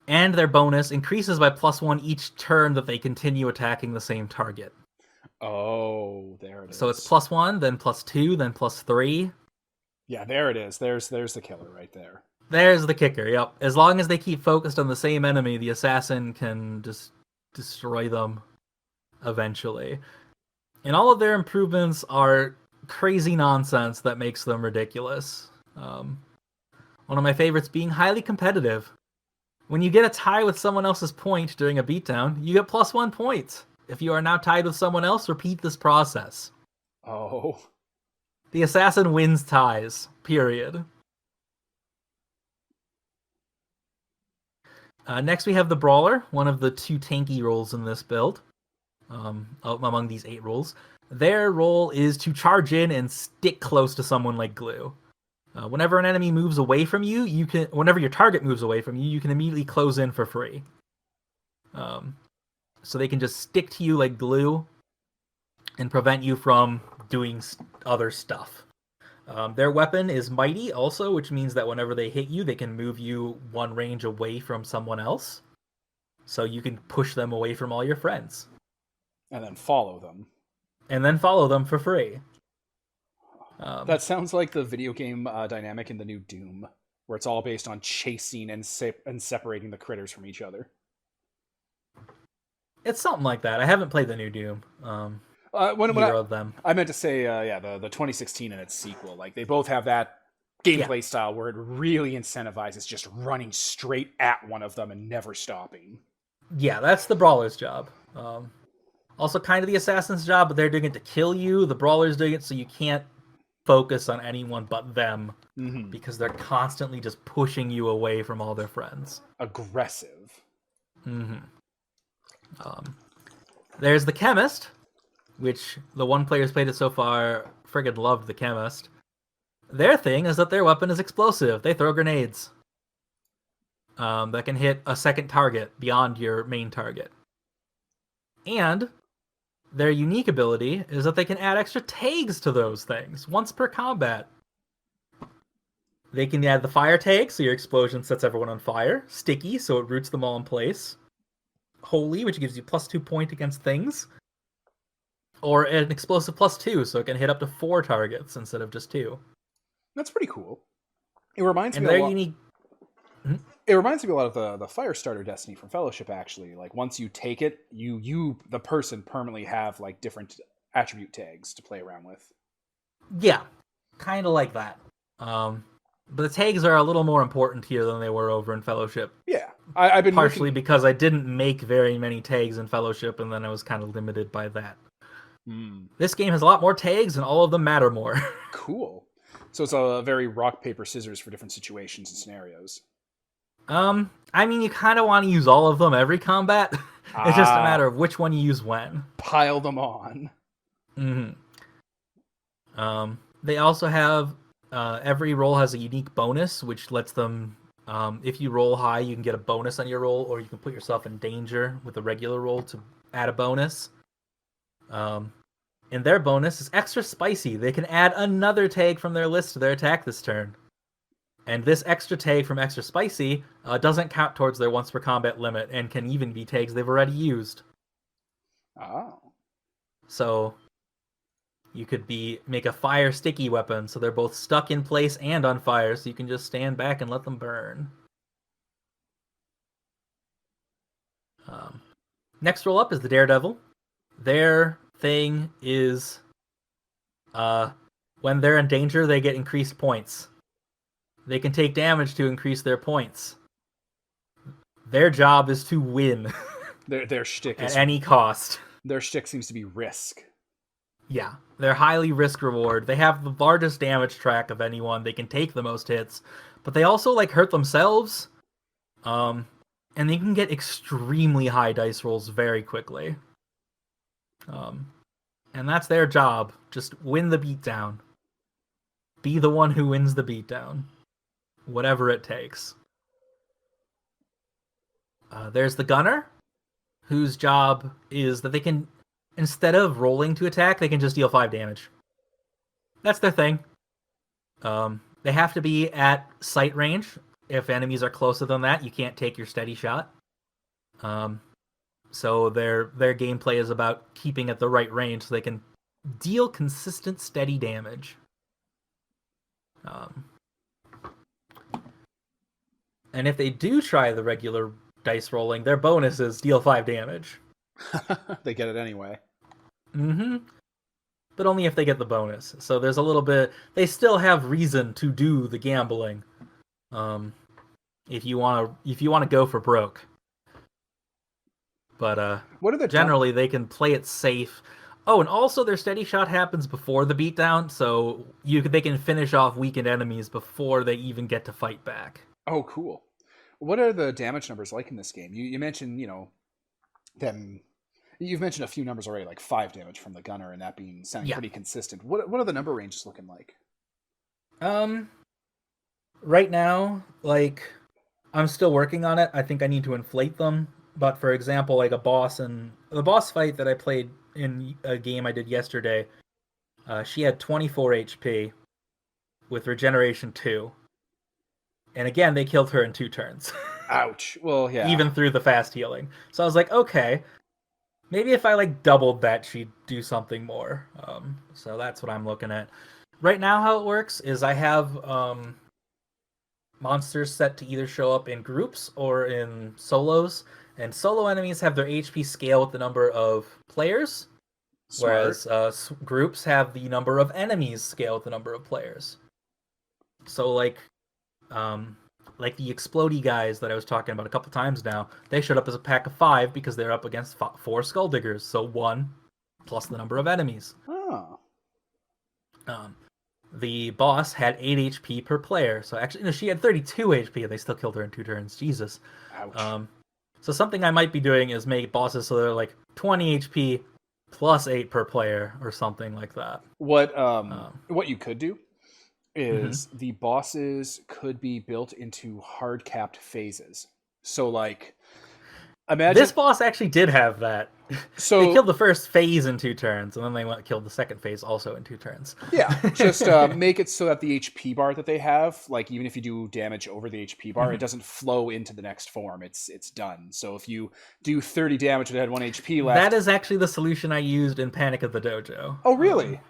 And their bonus increases by +1 each turn that they continue attacking the same target. Oh, there it is. So it's +1, then +2, then +3. Yeah, there it is. There's the killer right there. There's the kicker, yep. As long as they keep focused on the same enemy, the assassin can just destroy them eventually. And all of their improvements are crazy nonsense that makes them ridiculous. One of my favorites being highly competitive. When you get a tie with someone else's point during a beatdown, you get +1 point. If you are now tied with someone else, repeat this process. Oh. The assassin wins ties, period. Next we have the Brawler, one of the 2 tanky roles in this build, among these 8 roles. Their role is to charge in and stick close to someone like glue. Whenever an enemy moves away from you, whenever your target moves away from you, you can immediately close in for free. So they can just stick to you like glue and prevent you from doing other stuff. Their weapon is Mighty also, which means that whenever they hit you, they can move you 1 range away from someone else. So you can push them away from all your friends. And then follow them. And then follow them for free. That sounds like the video game dynamic in the new Doom, where it's all based on chasing and separating the critters from each other. It's something like that. I haven't played the new Doom. Either of them. I meant to say, the 2016 and its sequel. Like, they both have that gameplay style where it really incentivizes just running straight at one of them and never stopping. Yeah, that's the Brawler's job. Also kind of the Assassin's job, but they're doing it to kill you. The Brawler's doing it so you can't focus on anyone but them, because they're constantly just pushing you away from all their friends. Aggressive. There's the Chemist, which the one player's played it so far friggin' loved the Chemist. Their thing is that their weapon is explosive. They throw grenades that can hit a second target beyond your main target. And their unique ability is that they can add extra tags to those things once per combat. They can add the fire tag, so your explosion sets everyone on fire. Sticky, so it roots them all in place. Holy, which gives you +2 point against things. Or an explosive +2, so it can hit up to 4 targets instead of just 2. That's pretty cool. It reminds me unique. It reminds me a lot of the Firestarter Destiny from Fellowship, actually. Like, once you take it, you the person permanently have like different attribute tags to play around with. Yeah, kind of like that. But the tags are a little more important here than they were over in Fellowship. Yeah, I've been partially because I didn't make very many tags in Fellowship, and then I was kind of limited by that. This game has a lot more tags, and all of them matter more. Cool. So it's a very rock, paper, scissors for different situations and scenarios. I mean, you kind of want to use all of them every combat. It's just a matter of which one you use when. Pile them on. They also have every roll has a unique bonus, which lets them, if you roll high, you can get a bonus on your roll, or you can put yourself in danger with a regular roll to add a bonus. And their bonus is extra spicy. They can add another tag from their list to their attack this turn. And this extra tag from extra spicy doesn't count towards their once per combat limit, and can even be tags they've already used. Oh. So you could make a fire sticky weapon, so they're both stuck in place and on fire, so you can just stand back and let them burn. Next roll up is the Daredevil. Their thing is when they're in danger, they get increased points. They can take damage to increase their points. Their job is to win. Their shtick at any cost. Their shtick seems to be risk. Yeah, they're highly risk reward. They have the largest damage track of anyone. They can take the most hits, but they also hurt themselves. And they can get extremely high dice rolls very quickly. And that's their job. Just win the beatdown. Be the one who wins the beatdown. Whatever it takes. There's the Gunner, whose job is that they can, instead of rolling to attack, they can just deal 5 damage. That's their thing. They have to be at sight range. If enemies are closer than that, you can't take your steady shot. So their gameplay is about keeping at the right range so they can deal consistent, steady damage. And if they do try the regular dice rolling, their bonus is deal 5 damage. They get it anyway. Mm-hmm. But only if they get the bonus. So there's a little bit... They still have reason to do the gambling. If you want to go for broke. But what are the generally, they can play it safe. Oh, and also their steady shot happens before the beatdown, so they can finish off weakened enemies before they even get to fight back. Oh, cool. What are the damage numbers like in this game? You mentioned, them. You've mentioned a few numbers already, like 5 damage from the gunner, and that being sounding pretty consistent. What are the number ranges looking like? Right now, like, I'm still working on it. I think I need to inflate them. But for example, like the boss fight that I played in a game I did yesterday, she had 24 HP with regeneration 2. And again, they killed her in 2 turns. Ouch. Well, yeah. Even through the fast healing. So I was like, okay, maybe if I like doubled that, she'd do something more. So that's what I'm looking at. Right now, how it works is I have monsters set to either show up in groups or in solos. And solo enemies have their HP scale with the number of players, whereas groups have the number of enemies scale with the number of players. So like the explodey guys that I was talking about a couple times now, they showed up as a pack of 5 because they're up against 4 Skulldiggers, so 1 plus the number of enemies. Oh. The boss had 8 HP per player, so actually, no, she had 32 HP, and they still killed her in 2 turns. Jesus. Ouch. So something I might be doing is make bosses so they're like 20 HP plus 8 per player, or something like that. What you could do is the bosses could be built into hard capped phases. So like, imagine this boss actually did have that. So they killed the first phase in 2 turns, and then they killed the second phase also in 2 turns. Yeah, just make it so that the HP bar that they have, like even if you do damage over the HP bar, it doesn't flow into the next form. It's done. So if you do 30 damage and it had 1 HP left, that is actually the solution I used in Panic at the Dojo. Oh, really?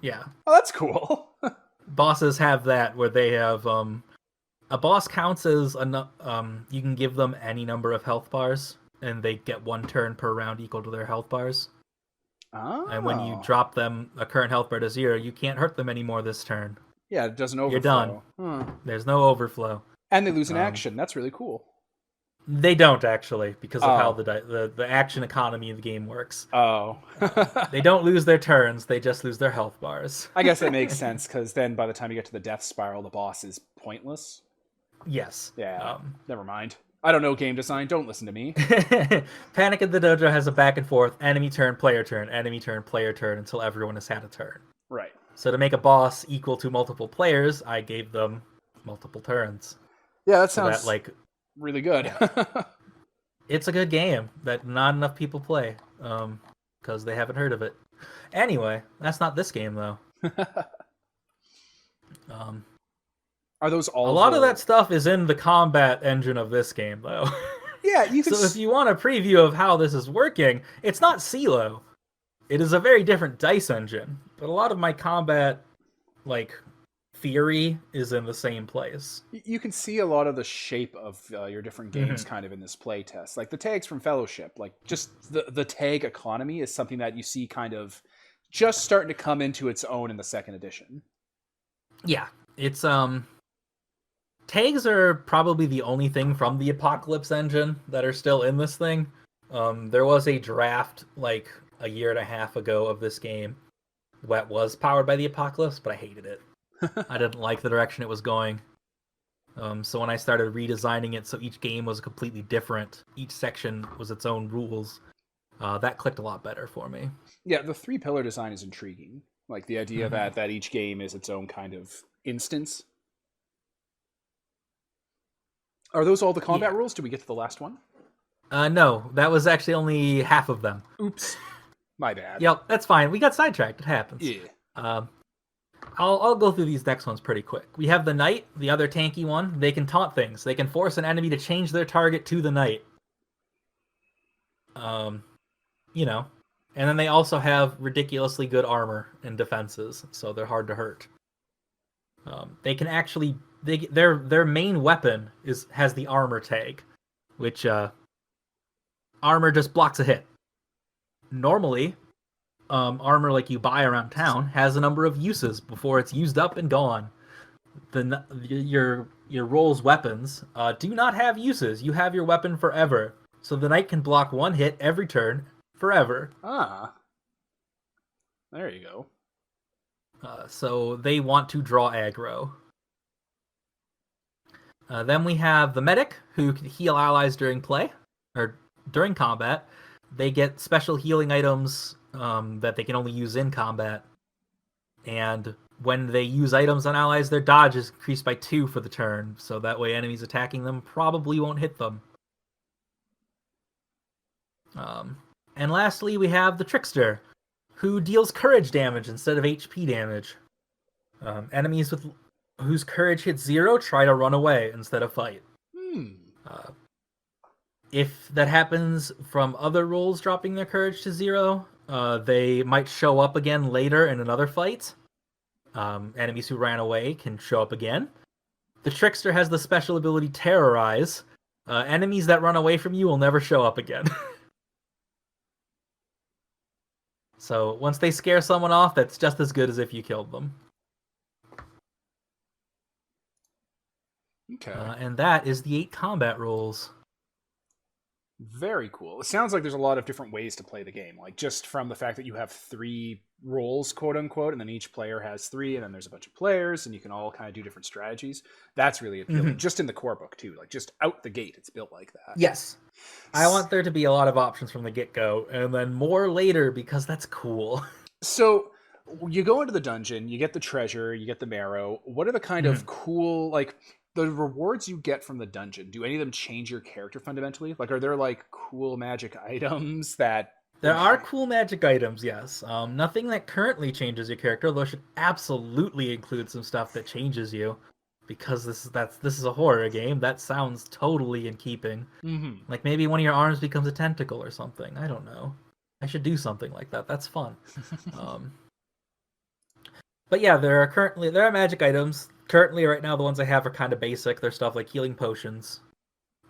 Yeah. Oh, that's cool. Bosses have that where they have a boss counts as you can give them any number of health bars, and they get 1 turn per round equal to their health bars. Oh. And when you drop them a current health bar to 0, you can't hurt them anymore this turn. Yeah, it doesn't overflow. You're done. There's no overflow. And they lose an action. That's really cool. They don't, actually, because of how the action economy of the game works. Oh. They don't lose their turns, they just lose their health bars. I guess that makes sense, because then by the time you get to the death spiral, the boss is pointless. Yes. Yeah, never mind. I don't know game design. Don't listen to me. Panic at the Dojo has a back and forth, enemy turn, player turn, enemy turn, player turn, until everyone has had a turn. Right. So to make a boss equal to multiple players, I gave them multiple turns. Yeah, that sounds really good. It's a good game that not enough people play because they haven't heard of it. Anyway, that's not this game, though. Are those all? A lot of that stuff is in the combat engine of this game, though. Yeah, you can. So if you want a preview of how this is working, it's not CeeLo. It is a very different dice engine, but a lot of my combat, theory is in the same place. You can see a lot of the shape of your different games kind of in this playtest. Like the tags from Fellowship, like just the tag economy is something that you see kind of just starting to come into its own in the 2nd edition. Yeah, it's tags are probably the only thing from the Apocalypse engine that are still in this thing. There was a draft like a year and a half ago of this game that was powered by the Apocalypse, but I hated it. I didn't like the direction it was going. So when I started redesigning it so each game was completely different, each section was its own rules, that clicked a lot better for me. Yeah, the 3-pillar design is intriguing. Like the idea that each game is its own kind of instance. Are those all the combat rules? Did we get to the last one? No, that was actually only half of them. Oops. My bad. Yep, that's fine. We got sidetracked. It happens. Yeah. I'll go through these next ones pretty quick. We have the knight, the other tanky one. They can taunt things. They can force an enemy to change their target to the knight. You know, and then they also have ridiculously good armor and defenses, so they're hard to hurt. They can actually their main weapon has the armor tag, which armor just blocks a hit. Normally, armor like you buy around town has a number of uses before it's used up and gone. Your roll's weapons do not have uses. You have your weapon forever, so the knight can block one hit every turn forever. Ah, there you go. So they want to draw aggro. Then we have the medic, who can heal allies during play or during combat. They get special healing items that they can only use in combat. And when they use items on allies, their dodge is increased by 2 for the turn, so that way enemies attacking them probably won't hit them. And lastly, we have the trickster, who deals courage damage instead of HP damage. Enemies whose courage hits 0 try to run away instead of fight. If that happens from other rolls dropping their courage to 0, they might show up again later in another fight. Enemies who ran away can show up again. The trickster has the special ability Terrorize. Enemies that run away from you will never show up again. So once they scare someone off, that's just as good as if you killed them. Okay. And that is the 8 combat rules. Very cool. It sounds like there's a lot of different ways to play the game. Like just from the fact that you have 3 roles, quote unquote, and then each player has 3, and then there's a bunch of players, and you can all kind of do different strategies. That's really appealing. Mm-hmm. Just in the core book too. Like just out the gate, it's built like that. Yes. I want there to be a lot of options from the get-go, and then more later because that's cool. So you go into the dungeon, you get the treasure, you get the marrow. What are the kind of cool, like, the rewards you get from the dungeon? Do any of them change your character fundamentally? Like, are there, like, cool magic items that... There are cool magic items, yes. Nothing that currently changes your character, though should absolutely include some stuff that changes you. Because this is a horror game. That sounds totally in keeping. Mm-hmm. Like maybe one of your arms becomes a tentacle or something. I don't know. I should do something like that. That's fun. But yeah, there are magic items. Currently, right now, the ones I have are kind of basic. They're stuff like healing potions.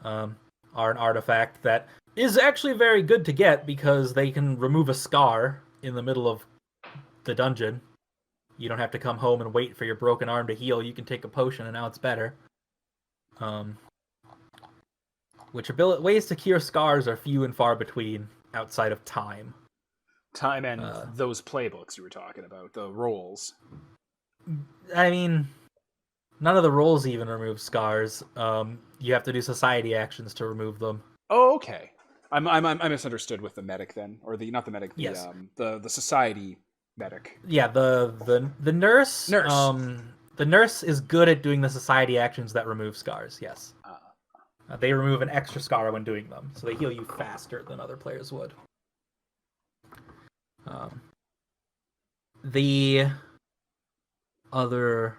Are an artifact that is actually very good to get because they can remove a scar in the middle of the dungeon. You don't have to come home and wait for your broken arm to heal. You can take a potion and now it's better. Ways to cure scars are few and far between outside of time. Time and those playbooks you were talking about, the rolls. I mean, none of the rolls even remove scars. You have to do society actions to remove them. Oh, okay. I misunderstood with the medic then, or not the medic, yes. The society medic. Yeah, the nurse. The nurse is good at doing the society actions that remove scars. Yes, they remove an extra scar when doing them, so they heal you faster than other players would. The other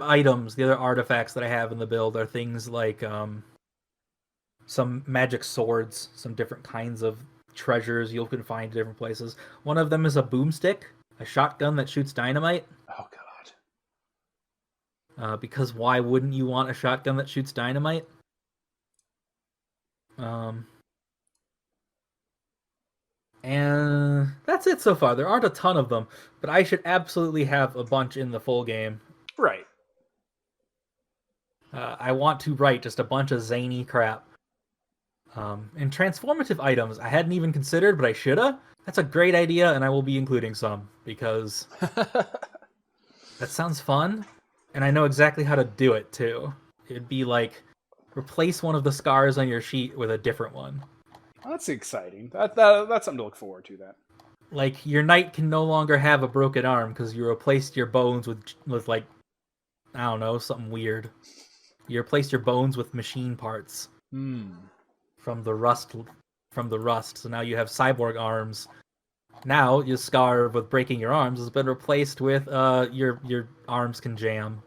items, the other artifacts that I have in the build are things like some magic swords, some different kinds of treasures you can find in different places. One of them is a boomstick, a shotgun that shoots dynamite. Oh god. Because why wouldn't you want a shotgun that shoots dynamite? And that's it so far. There aren't a ton of them, but I should absolutely have a bunch in the full game. Right. I want to write just a bunch of zany crap. And transformative items I hadn't even considered, but I shoulda. That's a great idea, and I will be including some, because that sounds fun, and I know exactly how to do it, too. It'd be like, replace one of the scars on your sheet with a different one. That's exciting. That's something to look forward to, that. Like, your knight can no longer have a broken arm, because you replaced your bones with, like, I don't know, something weird. You replaced your bones with machine parts. From the rust, so now you have cyborg arms Now your scar with breaking your arms has been replaced with your arms can jam.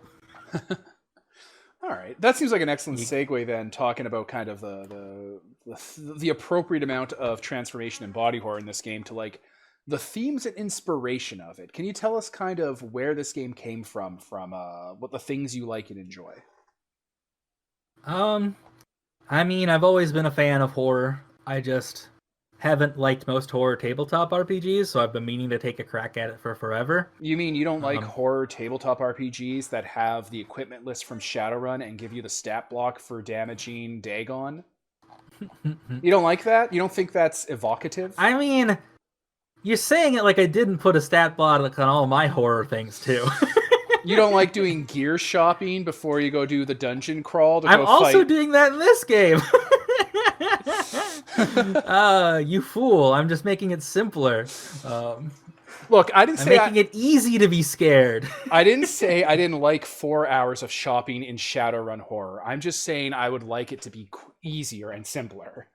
All right, that seems like an excellent You, segue. Then talking about kind of the appropriate amount of transformation in body horror in this game to like the themes and inspiration of it. Can you tell us kind of where this game came from what the things you like and enjoy? um, I mean, I've always been a fan of horror. I just haven't liked most horror tabletop RPGs, so I've been meaning to take a crack at it for forever. You mean you don't like Um, horror tabletop RPGs that have the equipment list from Shadowrun and give you the stat block for damaging Dagon? You don't like that? You don't think that's evocative? I mean, you're saying it like I didn't put a stat block on all my horror things too. You don't like doing gear shopping before you go do the dungeon crawl to I'm go also fight? doing that in this game. You fool! I'm just making it simpler. Look, I didn't I'm say making it easy to be scared. I didn't say I didn't like 4 hours of shopping in Shadowrun horror. I'm just saying I would like it to be easier and simpler.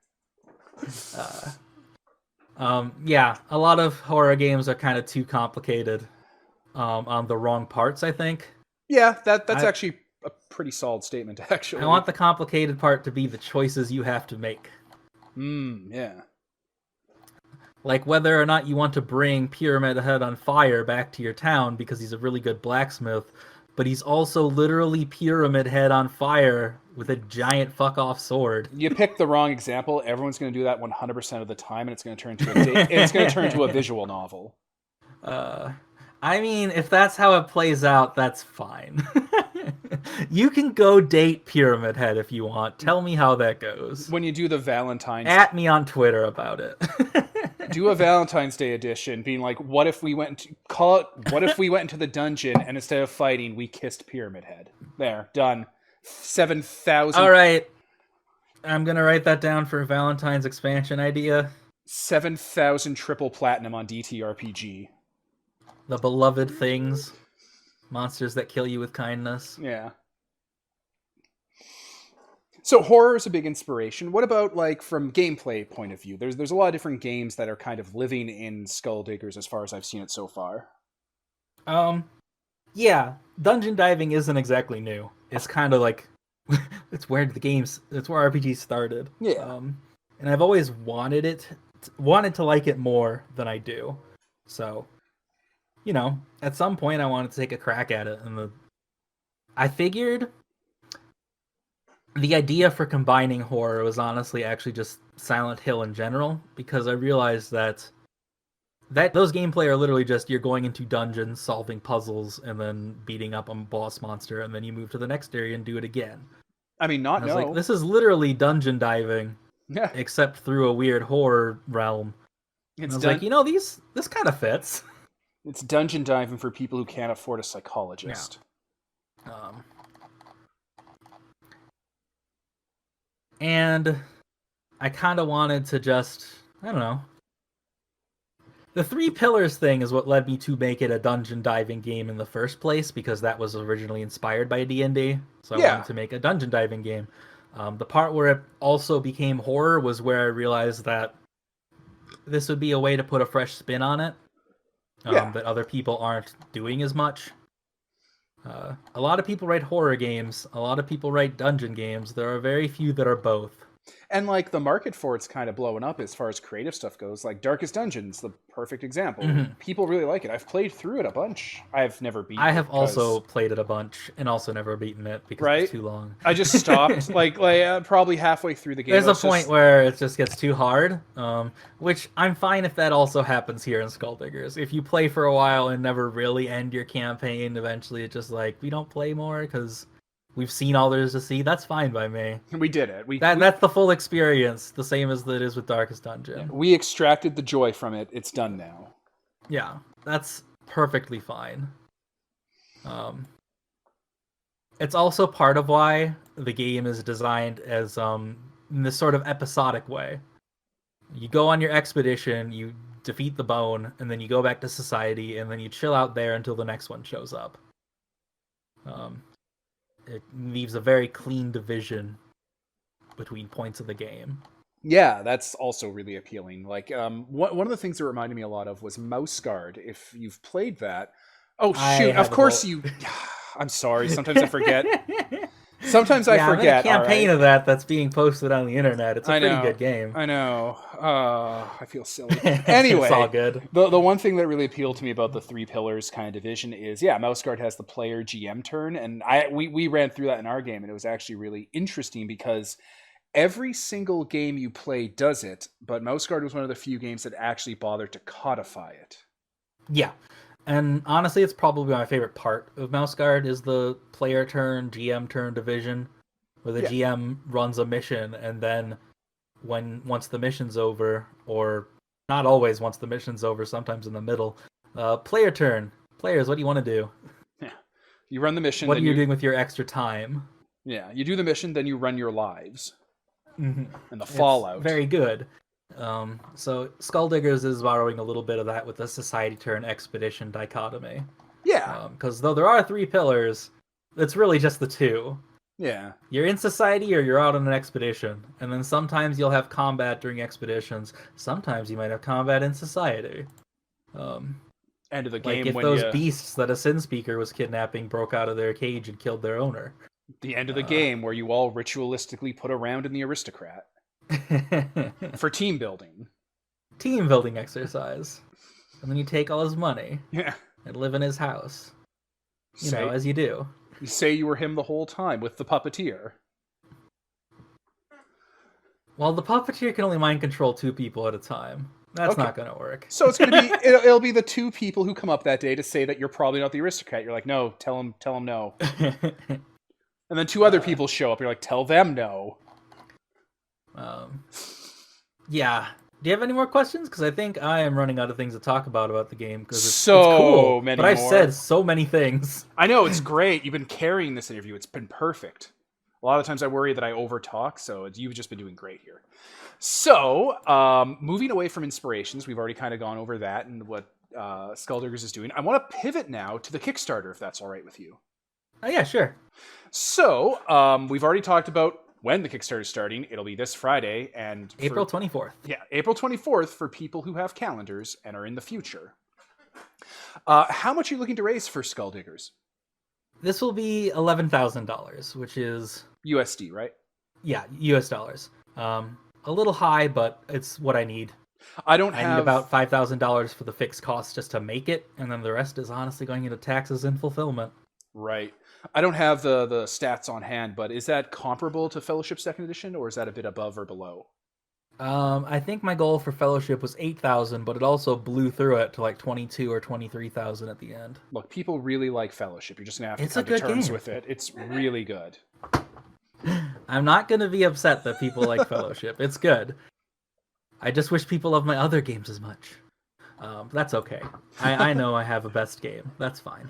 Yeah, a lot of horror games are kind of too complicated on the wrong parts, I think. Yeah, that's actually a pretty solid statement, actually. I want the complicated part to be the choices you have to make. Yeah. Like whether or not you want to bring Pyramid Head on Fire back to your town because he's a really good blacksmith, but he's also literally Pyramid Head on fire with a giant fuck off sword. You picked the wrong example. Everyone's going to do that 100% of the time, and it's going to turn into a visual novel. I mean, if that's how it plays out, that's fine. You can go date Pyramid Head if you want. Tell me how that goes. When you do the Valentine's, At me on Twitter about it. do a Valentine's Day edition, being like, what if we went into the dungeon and instead of fighting, we kissed Pyramid Head? There, done. 7,000. All right, I'm gonna write that down for a Valentine's expansion idea. 7,000 triple platinum on DTRPG. The beloved things, monsters that kill you with kindness. Yeah. So horror is a big inspiration. What about like from gameplay point of view? There's a lot of different games that are kind of living in Skull Diggers as far as I've seen it so far. Yeah, dungeon diving isn't exactly new. It's kind of like it's where RPGs started. Yeah. And I've always wanted to like it more than I do. So, at some point I wanted to take a crack at it, and I figured the idea for combining horror was honestly actually just Silent Hill in general, because I realized that those gameplay are literally just you're going into dungeons, solving puzzles, and then beating up a boss monster, and then you move to the next area and do it again. I mean, I was like, this is literally dungeon diving, Yeah. except through a weird horror realm. And I was like, this kind of fits. It's dungeon diving for people who can't afford a psychologist. Yeah. And I kind of wanted to just, I don't know. The 3 pillars thing is what led me to make it a dungeon diving game in the first place, because that was originally inspired by D&D. So I wanted to make a dungeon diving game. The part where it also became horror was where I realized that this would be a way to put a fresh spin on it. That other people aren't doing as much. A lot of people write horror games. A lot of people write dungeon games. There are very few that are both. And like the market for it's kind of blowing up as far as creative stuff goes. Like Darkest Dungeon's the perfect example. Mm-hmm. People really like it. I've played through it a bunch. I've never beaten it. I have also played it a bunch and also never beaten it because it's too long. I just stopped like probably halfway through the game. There's a point where it just gets too hard, which I'm fine if that also happens here in Skull Diggers. If you play for a while and never really end your campaign, eventually it's just like, we don't play more because we've seen all there is to see. That's fine by me. We did it. That's the full experience, the same as it is with Darkest Dungeon. We extracted the joy from it. It's done now. Yeah, that's perfectly fine. It's also part of why the game is designed as in this sort of episodic way. You go on your expedition, you defeat the bone, and then you go back to society, and then you chill out there until the next one shows up. It leaves a very clean division between points of the game. Yeah, that's also really appealing. Like, one of the things that reminded me a lot of was Mouse Guard. If you've played that, oh I shoot, of have a course whole. you. I'm sorry. Sometimes I forget. Sometimes I Yeah, I'm in a forget. All campaign right. of that's being posted on the internet. It's a I pretty know. good game. I know. I feel silly. It's all Anyway, good. the one thing that really appealed to me about the three pillars kind of division is, yeah, Mouse Guard has the player GM turn, and we ran through that in our game, and it was actually really interesting because every single game you play does it, but Mouse Guard was one of the few games that actually bothered to codify it. Yeah. And honestly, it's probably my favorite part of Mouse Guard is the player turn, GM turn division, where the Yeah. GM runs a mission and then once the mission's over, or not always once the mission's over, sometimes in the middle, player turn. Players, what do you want to do? Yeah. You run the mission, What are then you doing with your extra time? yeah, you do the mission, then you run your lives Mm-hmm. and the It's fallout. very good. So Skulldiggers is borrowing a little bit of that with the society turn expedition dichotomy. Yeah. Because though there are three pillars, it's really just the two. Yeah. You're in society or you're out on an expedition. And then sometimes you'll have combat during expeditions. Sometimes you might have combat in society. End of the Like game if when those you beasts that a Sin Speaker was kidnapping broke out of their cage and killed their owner. the end of the game where you all ritualistically put a round in the aristocrat for team building. Team building exercise. And then you take all his money Yeah. and live in his house. You know, as you do. You say you were him the whole time with the puppeteer. Well, the puppeteer can only mind control two people at a time. That's not going to work. So it's going to be it'll be the two people who come up that day to say that you're probably not the aristocrat. You're like, no, tell him no. And then two other people show up. You're like, tell them no. Yeah. Do you have any more questions? Because I think I am running out of things to talk about the game. Because it's cool, many but I've said so many things. I know, it's great. You've been carrying this interview. It's been perfect. A lot of times I worry that I overtalk, so you've just been doing great here. So, moving away from inspirations, we've already kind of gone over that and what Skulldiggers is doing. I want to pivot now to the Kickstarter, if that's all right with you. Oh, yeah, sure. So, we've already talked about when the Kickstarter is starting. It'll be this Friday. And April 24th. Yeah, April 24th for people who have calendars and are in the future. How much are you looking to raise for Skulldiggers? This will be $11,000, which is... USD, right? Yeah, US dollars. A little high, but it's what I need. I need about $5,000 for the fixed costs just to make it, and then the rest is honestly going into taxes and fulfillment. Right. I don't have the stats on hand, but is that comparable to Fellowship Second Edition, or is that a bit above or below? I think my goal for Fellowship was 8,000, but it also blew through it to like 22 or 23,000 at the end. Look, people really like Fellowship. You're just gonna have to It's a come to good terms game. with it. It's really good. I'm not gonna be upset that people like Fellowship. It's good. I just wish people love my other games as much. That's okay. I know I have a best game. That's fine.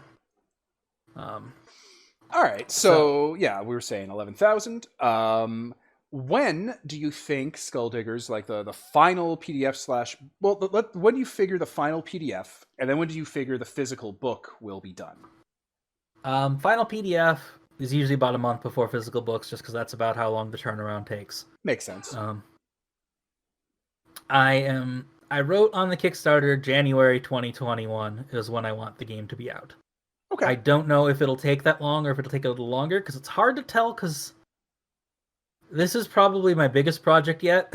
All right. So yeah, we were saying 11,000. When do you think Skulldiggers, like the final PDF / when do you figure the final PDF, and then when do you figure the physical book will be done? Final PDF is usually about a month before physical books, just because that's about how long the turnaround takes. Makes sense. I wrote on the Kickstarter January 2021 is when I want the game to be out. Okay. I don't know if it'll take that long or if it'll take a little longer, because it's hard to tell, because this is probably my biggest project yet.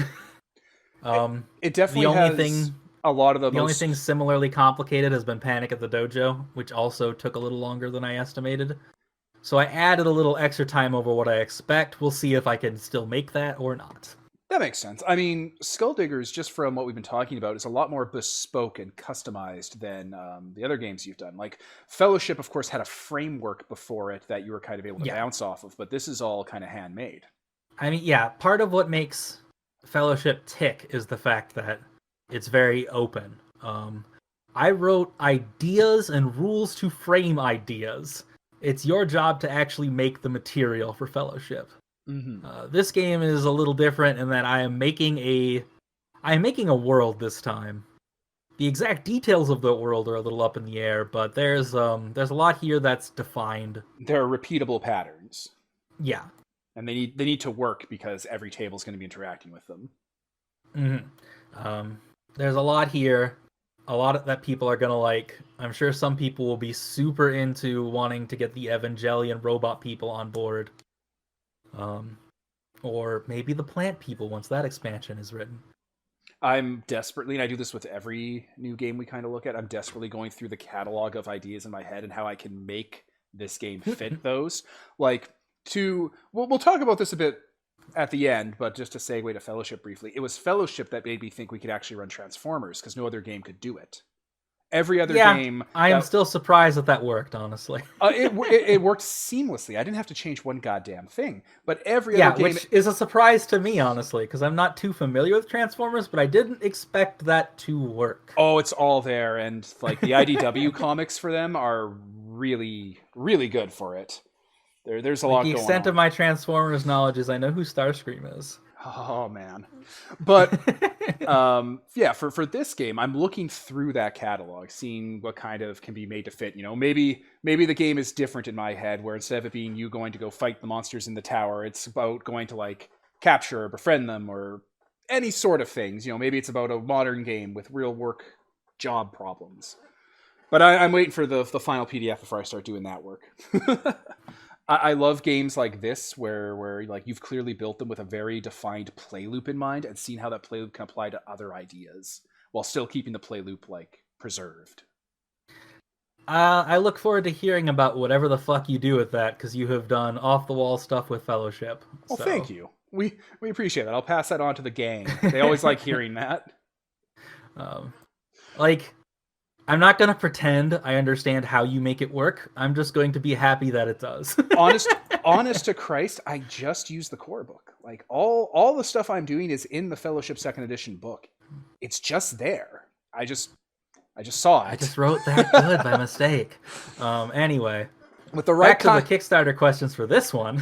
It definitely has a lot of the only thing similarly complicated has been Panic at the Dojo, which also took a little longer than I estimated. So I added a little extra time over what I expect. We'll see if I can still make that or not. That makes sense. I mean, Skulldiggers, just from what we've been talking about, is a lot more bespoke and customized than the other games you've done. Like, Fellowship, of course, had a framework before it that you were kind of able to bounce off of, but this is all kind of handmade. I mean, yeah, part of what makes Fellowship tick is the fact that it's very open. I wrote ideas and rules to frame ideas. It's your job to actually make the material for Fellowship. Mm-hmm. This game is a little different in that I am making a world this time. The exact details of the world are a little up in the air, but there's a lot here that's defined. There are repeatable patterns. Yeah. And they need to work because every table is going to be interacting with them. Mhm. There's a lot here, a lot that people are gonna like. I'm sure some people will be super into wanting to get the Evangelion robot people on board, um, or maybe the plant people once that expansion is written. I'm desperately, and I do this with every new game we kind of look at, I'm desperately going through the catalog of ideas in my head and how I can make this game fit those. Like, we'll talk about this a bit at the end, but just to segue to Fellowship briefly, it was Fellowship that made me think we could actually run Transformers because no other game could do it. Every other Yeah, game I am that still surprised that that worked, honestly. it worked seamlessly. I didn't have to change one goddamn thing. But every other Yeah, game, which is a surprise to me, honestly, because I'm not too familiar with Transformers, but I didn't expect that to work. oh, it's all there, and like the IDW comics for them are really, really good for it. There's a Like lot the going extent of on. my Transformers knowledge is I know who Starscream is. Oh man, but yeah, for this game, I'm looking through that catalog, seeing what kind of can be made to fit. You know, maybe the game is different in my head, where instead of it being you going to go fight the monsters in the tower, it's about going to like capture or befriend them or any sort of things. You know, maybe it's about a modern game with real work job problems. But I'm waiting for the final PDF before I start doing that work. I love games like this where like you've clearly built them with a very defined play loop in mind and seen how that play loop can apply to other ideas while still keeping the play loop like preserved. I look forward to hearing about whatever the fuck you do with that, because you have done off the wall stuff with Fellowship. Well, So, thank you. We appreciate that. I'll pass that on to the gang. They always like hearing that. um, like, I'm not gonna pretend I understand how you make it work. I'm just going to be happy that it does. honest honest to Christ, I just use the core book. Like all the stuff I'm doing is in the Fellowship Second Edition book. It's just there. I just saw I it. just wrote that good by mistake. Anyway, With the right back to the Kickstarter questions for this one.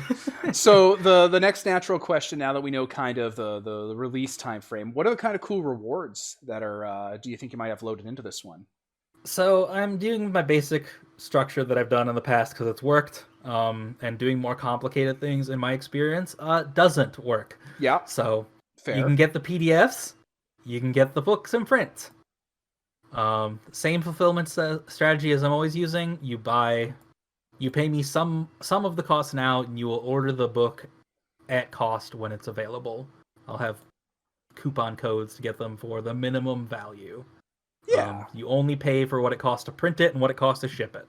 So the next natural question, now that we know kind of the release time frame, what are the kind of cool rewards that are do you think you might have loaded into this one? So I'm doing my basic structure that I've done in the past because it's worked. And doing more complicated things, in my experience, doesn't work. Yeah, So you fair. can get the PDFs, you can get the books in print. Same fulfillment strategy as I'm always using. You pay me some of the cost now, and you will order the book at cost when it's available. I'll have coupon codes to get them for the minimum value. Yeah, You only pay for what it costs to print it and what it costs to ship it.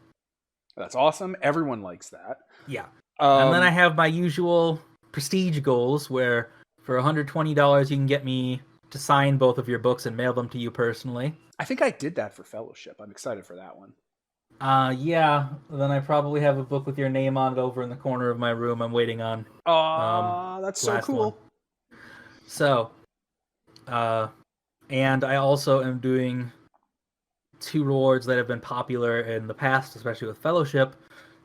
that's awesome. Everyone likes that. Yeah. And then I Um, have my usual prestige goals where for $120 you can get me to sign both of your books and mail them to you personally. I think I did that for Fellowship. I'm excited for that one. Yeah. Then I probably have a book with your name on it over in the corner of my room I'm waiting on. That's so Last one. cool. So, and I also am doing two rewards that have been popular in the past, especially with Fellowship,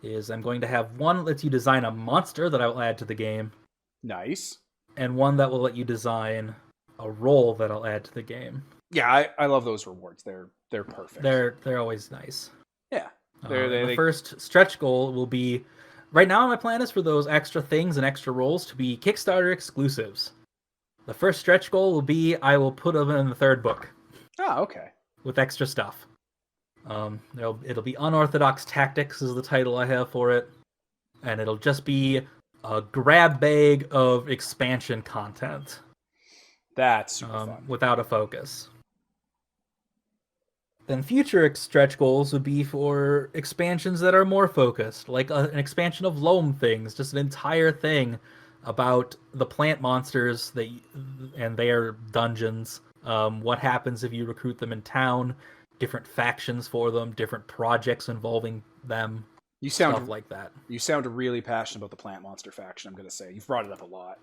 is I'm going to have one that lets you design a monster that I will add to the game, Nice. and one that will let you design a role that I'll add to the game. Yeah, I love those rewards. They're perfect. They're always nice. Yeah. The first stretch goal will be, right now my plan is for those extra things and extra roles to be Kickstarter exclusives. The first stretch goal will be I will put them in the third book. Okay. With extra stuff. It'll be Unorthodox Tactics is the title I have for it, and it'll just be a grab bag of expansion content. That's super fun. Without a focus. Then future stretch goals would be for expansions that are more focused, like an expansion of Loam Things, just an entire thing about the plant monsters and their dungeons. What happens if you recruit them in town? Different factions for them, different projects involving them, stuff like that. You sound really passionate about the plant monster faction. I'm gonna say you've brought it up a lot.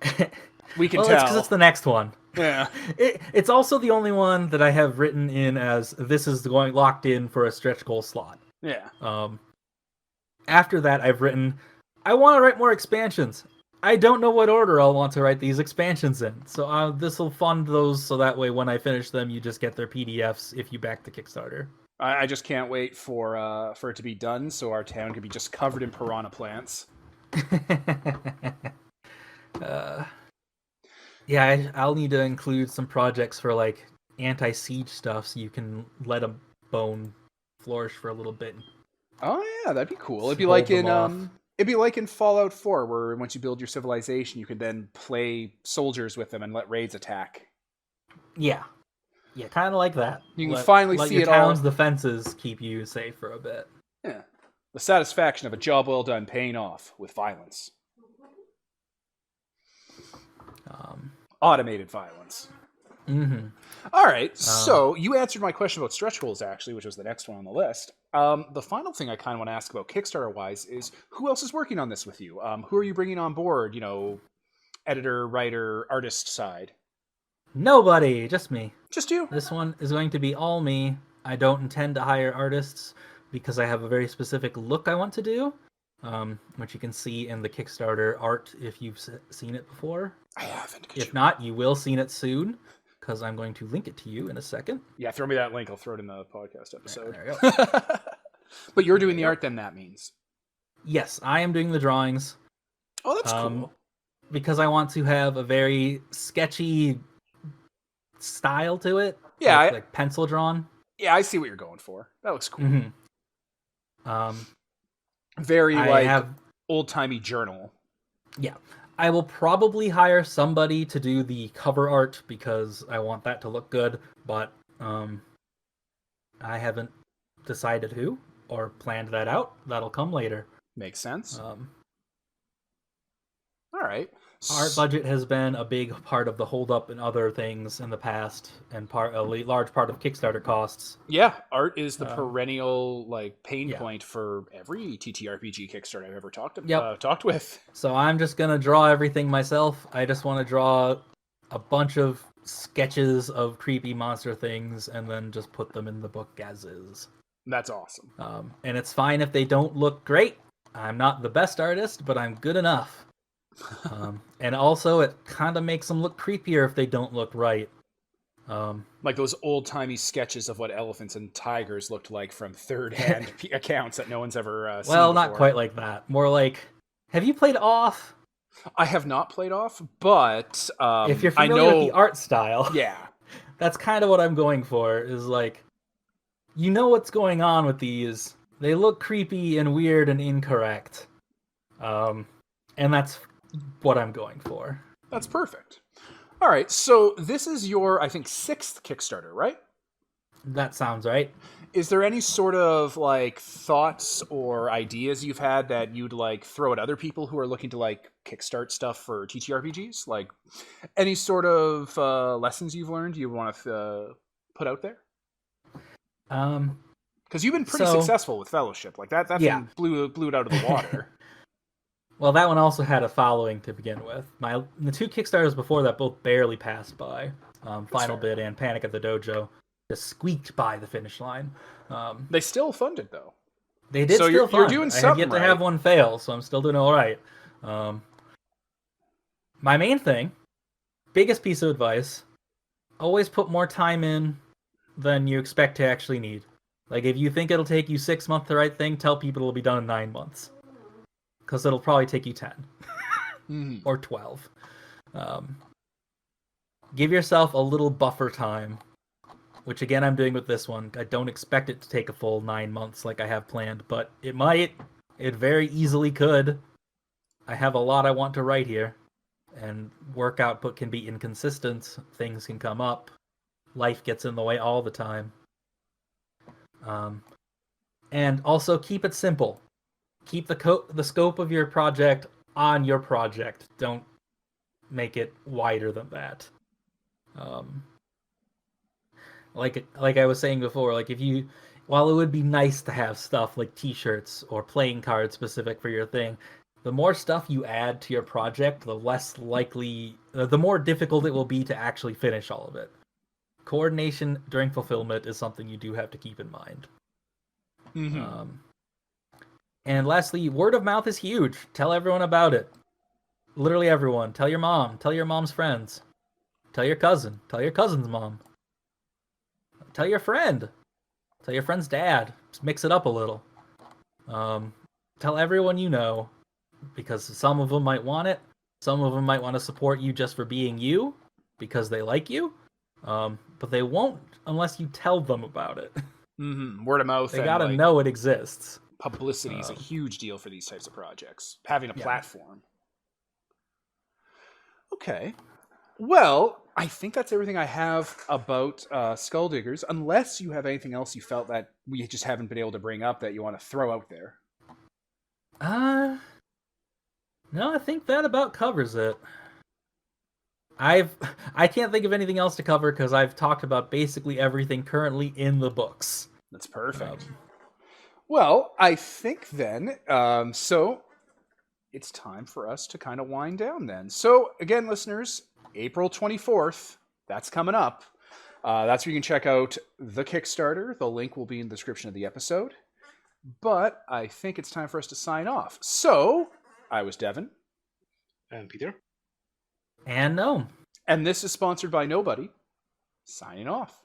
We can Well, tell. it's because it's the next one. Yeah. It's also the only one that I have written in as this is going locked in for a stretch goal slot. Yeah. After that, I've written, I want to write more expansions. I don't know what order I'll want to write these expansions in. So this will fund those so that way when I finish them, you just get their PDFs if you back the Kickstarter. I just can't wait for it to be done so our town can be just covered in piranha plants. Yeah, I'll need to include some projects for like anti-siege stuff, so you can let a bone flourish for a little bit and Oh yeah, that'd be cool. hold them off. It'd be like in Fallout 4, where once you build your civilization, you can then play soldiers with them and let raids attack. Yeah, yeah, kind of like that. You can Let finally let see your it town's all. defenses keep you safe for a bit. Yeah. The satisfaction of a job well done paying off with violence. Um, Automated violence. mm-hmm. All right, so you answered my question about stretch goals, actually, which was the next one on the list. The final thing I kind of want to ask about Kickstarter-wise is who else is working on this with you? Who are you bringing on board? Editor, writer, artist side. Nobody, just me. Just you. This one is going to be all me. I don't intend to hire artists because I have a very specific look I want to do, which you can see in the Kickstarter art if you've seen it before. I haven't. If not, you will see it soon because I'm going to link it to you in a second. Yeah, throw me that link. I'll throw it in the podcast episode. There you go. But you're doing the art, then that means. Yes, I am doing the drawings. Oh, that's cool. Because I want to have a very sketchy style to it. Yeah, like pencil drawn. Yeah, I see what you're going for. That looks cool. Mm-hmm. Very old timey journal. Yeah, I will probably hire somebody to do the cover art because I want that to look good, but I haven't decided who or planned that out. That'll come later. Makes sense. All right. Art budget has been a big part of the holdup in other things in the past, and a large part of Kickstarter costs. Yeah, art is the perennial pain point for every TTRPG Kickstarter I've ever talked with. So I'm just gonna draw everything myself. I just want to draw a bunch of sketches of creepy monster things and then just put them in the book as is. That's awesome. And it's fine if they don't look great. I'm not the best artist, but I'm good enough. And also, it kind of makes them look creepier if they don't look right. Like those old-timey sketches of what elephants and tigers looked like from third-hand accounts that no one's ever seen Well, before. not quite like that. More like, have you played Off? I have not played Off, but if you're familiar with the art style, yeah, that's kind of what I'm going for. Is like, you know what's going on with these. They look creepy and weird and incorrect. And that's what I'm going for. That's perfect. All right, so this is your, I think, 6th Kickstarter, right? That sounds right. Is there any sort of thoughts or ideas you've had that you'd throw at other people who are looking to kickstart stuff for TTRPGs? Like any sort of lessons you've learned you want to put out there? Because you've been pretty successful with Fellowship. That thing blew it out of the water. Well, that one also had a following to begin with. The 2 Kickstarters before that both barely passed by. Final Bid and Panic at the Dojo just squeaked by the finish line. They still funded, though. They did fund. You're doing something. I have yet to have one fail, so I'm still doing all right. My main thing, biggest piece of advice, always put more time in than you expect to actually need. If you think it'll take you 6 months to write thing, tell people it'll be done in 9 months. Because it'll probably take you 10 or 12. Give yourself a little buffer time, which again I'm doing with this one. I don't expect it to take a full 9 months like I have planned, but it might. It very easily could. I have a lot I want to write here, and work output can be inconsistent. Things can come up. Life gets in the way all the time. And also keep it simple. Keep the scope of your project on your project. Don't make it wider than that. Like I was saying before, while it would be nice to have stuff like t-shirts or playing cards specific for your thing, the more stuff you add to your project, the more difficult it will be to actually finish all of it. Coordination during fulfillment is something you do have to keep in mind. And lastly, word of mouth is huge. Tell everyone about it. Literally everyone. Tell your mom. Tell your mom's friends. Tell your cousin. Tell your cousin's mom. Tell your friend. Tell your friend's dad. Just mix it up a little. Tell everyone you know, because some of them might want it, Some of them might want to support you just for being you, because they like you, but they won't unless you tell them about it. Mm-hmm. Word of mouth. They gotta know it exists. Publicity is a huge deal for these types of projects. Having a platform. Okay. Well, I think that's everything I have about Skulldiggers, unless you have anything else you felt that we just haven't been able to bring up that you want to throw out there. No, I think that about covers it. I can't think of anything else to cover because I've talked about basically everything currently in the books. That's perfect. Well, I think then, so it's time for us to kind of wind down then. So again, listeners, April 24th, that's coming up. That's where you can check out the Kickstarter. The link will be in the description of the episode. But I think it's time for us to sign off. So, I was Devin. And Peter. And Gnome. And this is sponsored by Nobody. Signing off.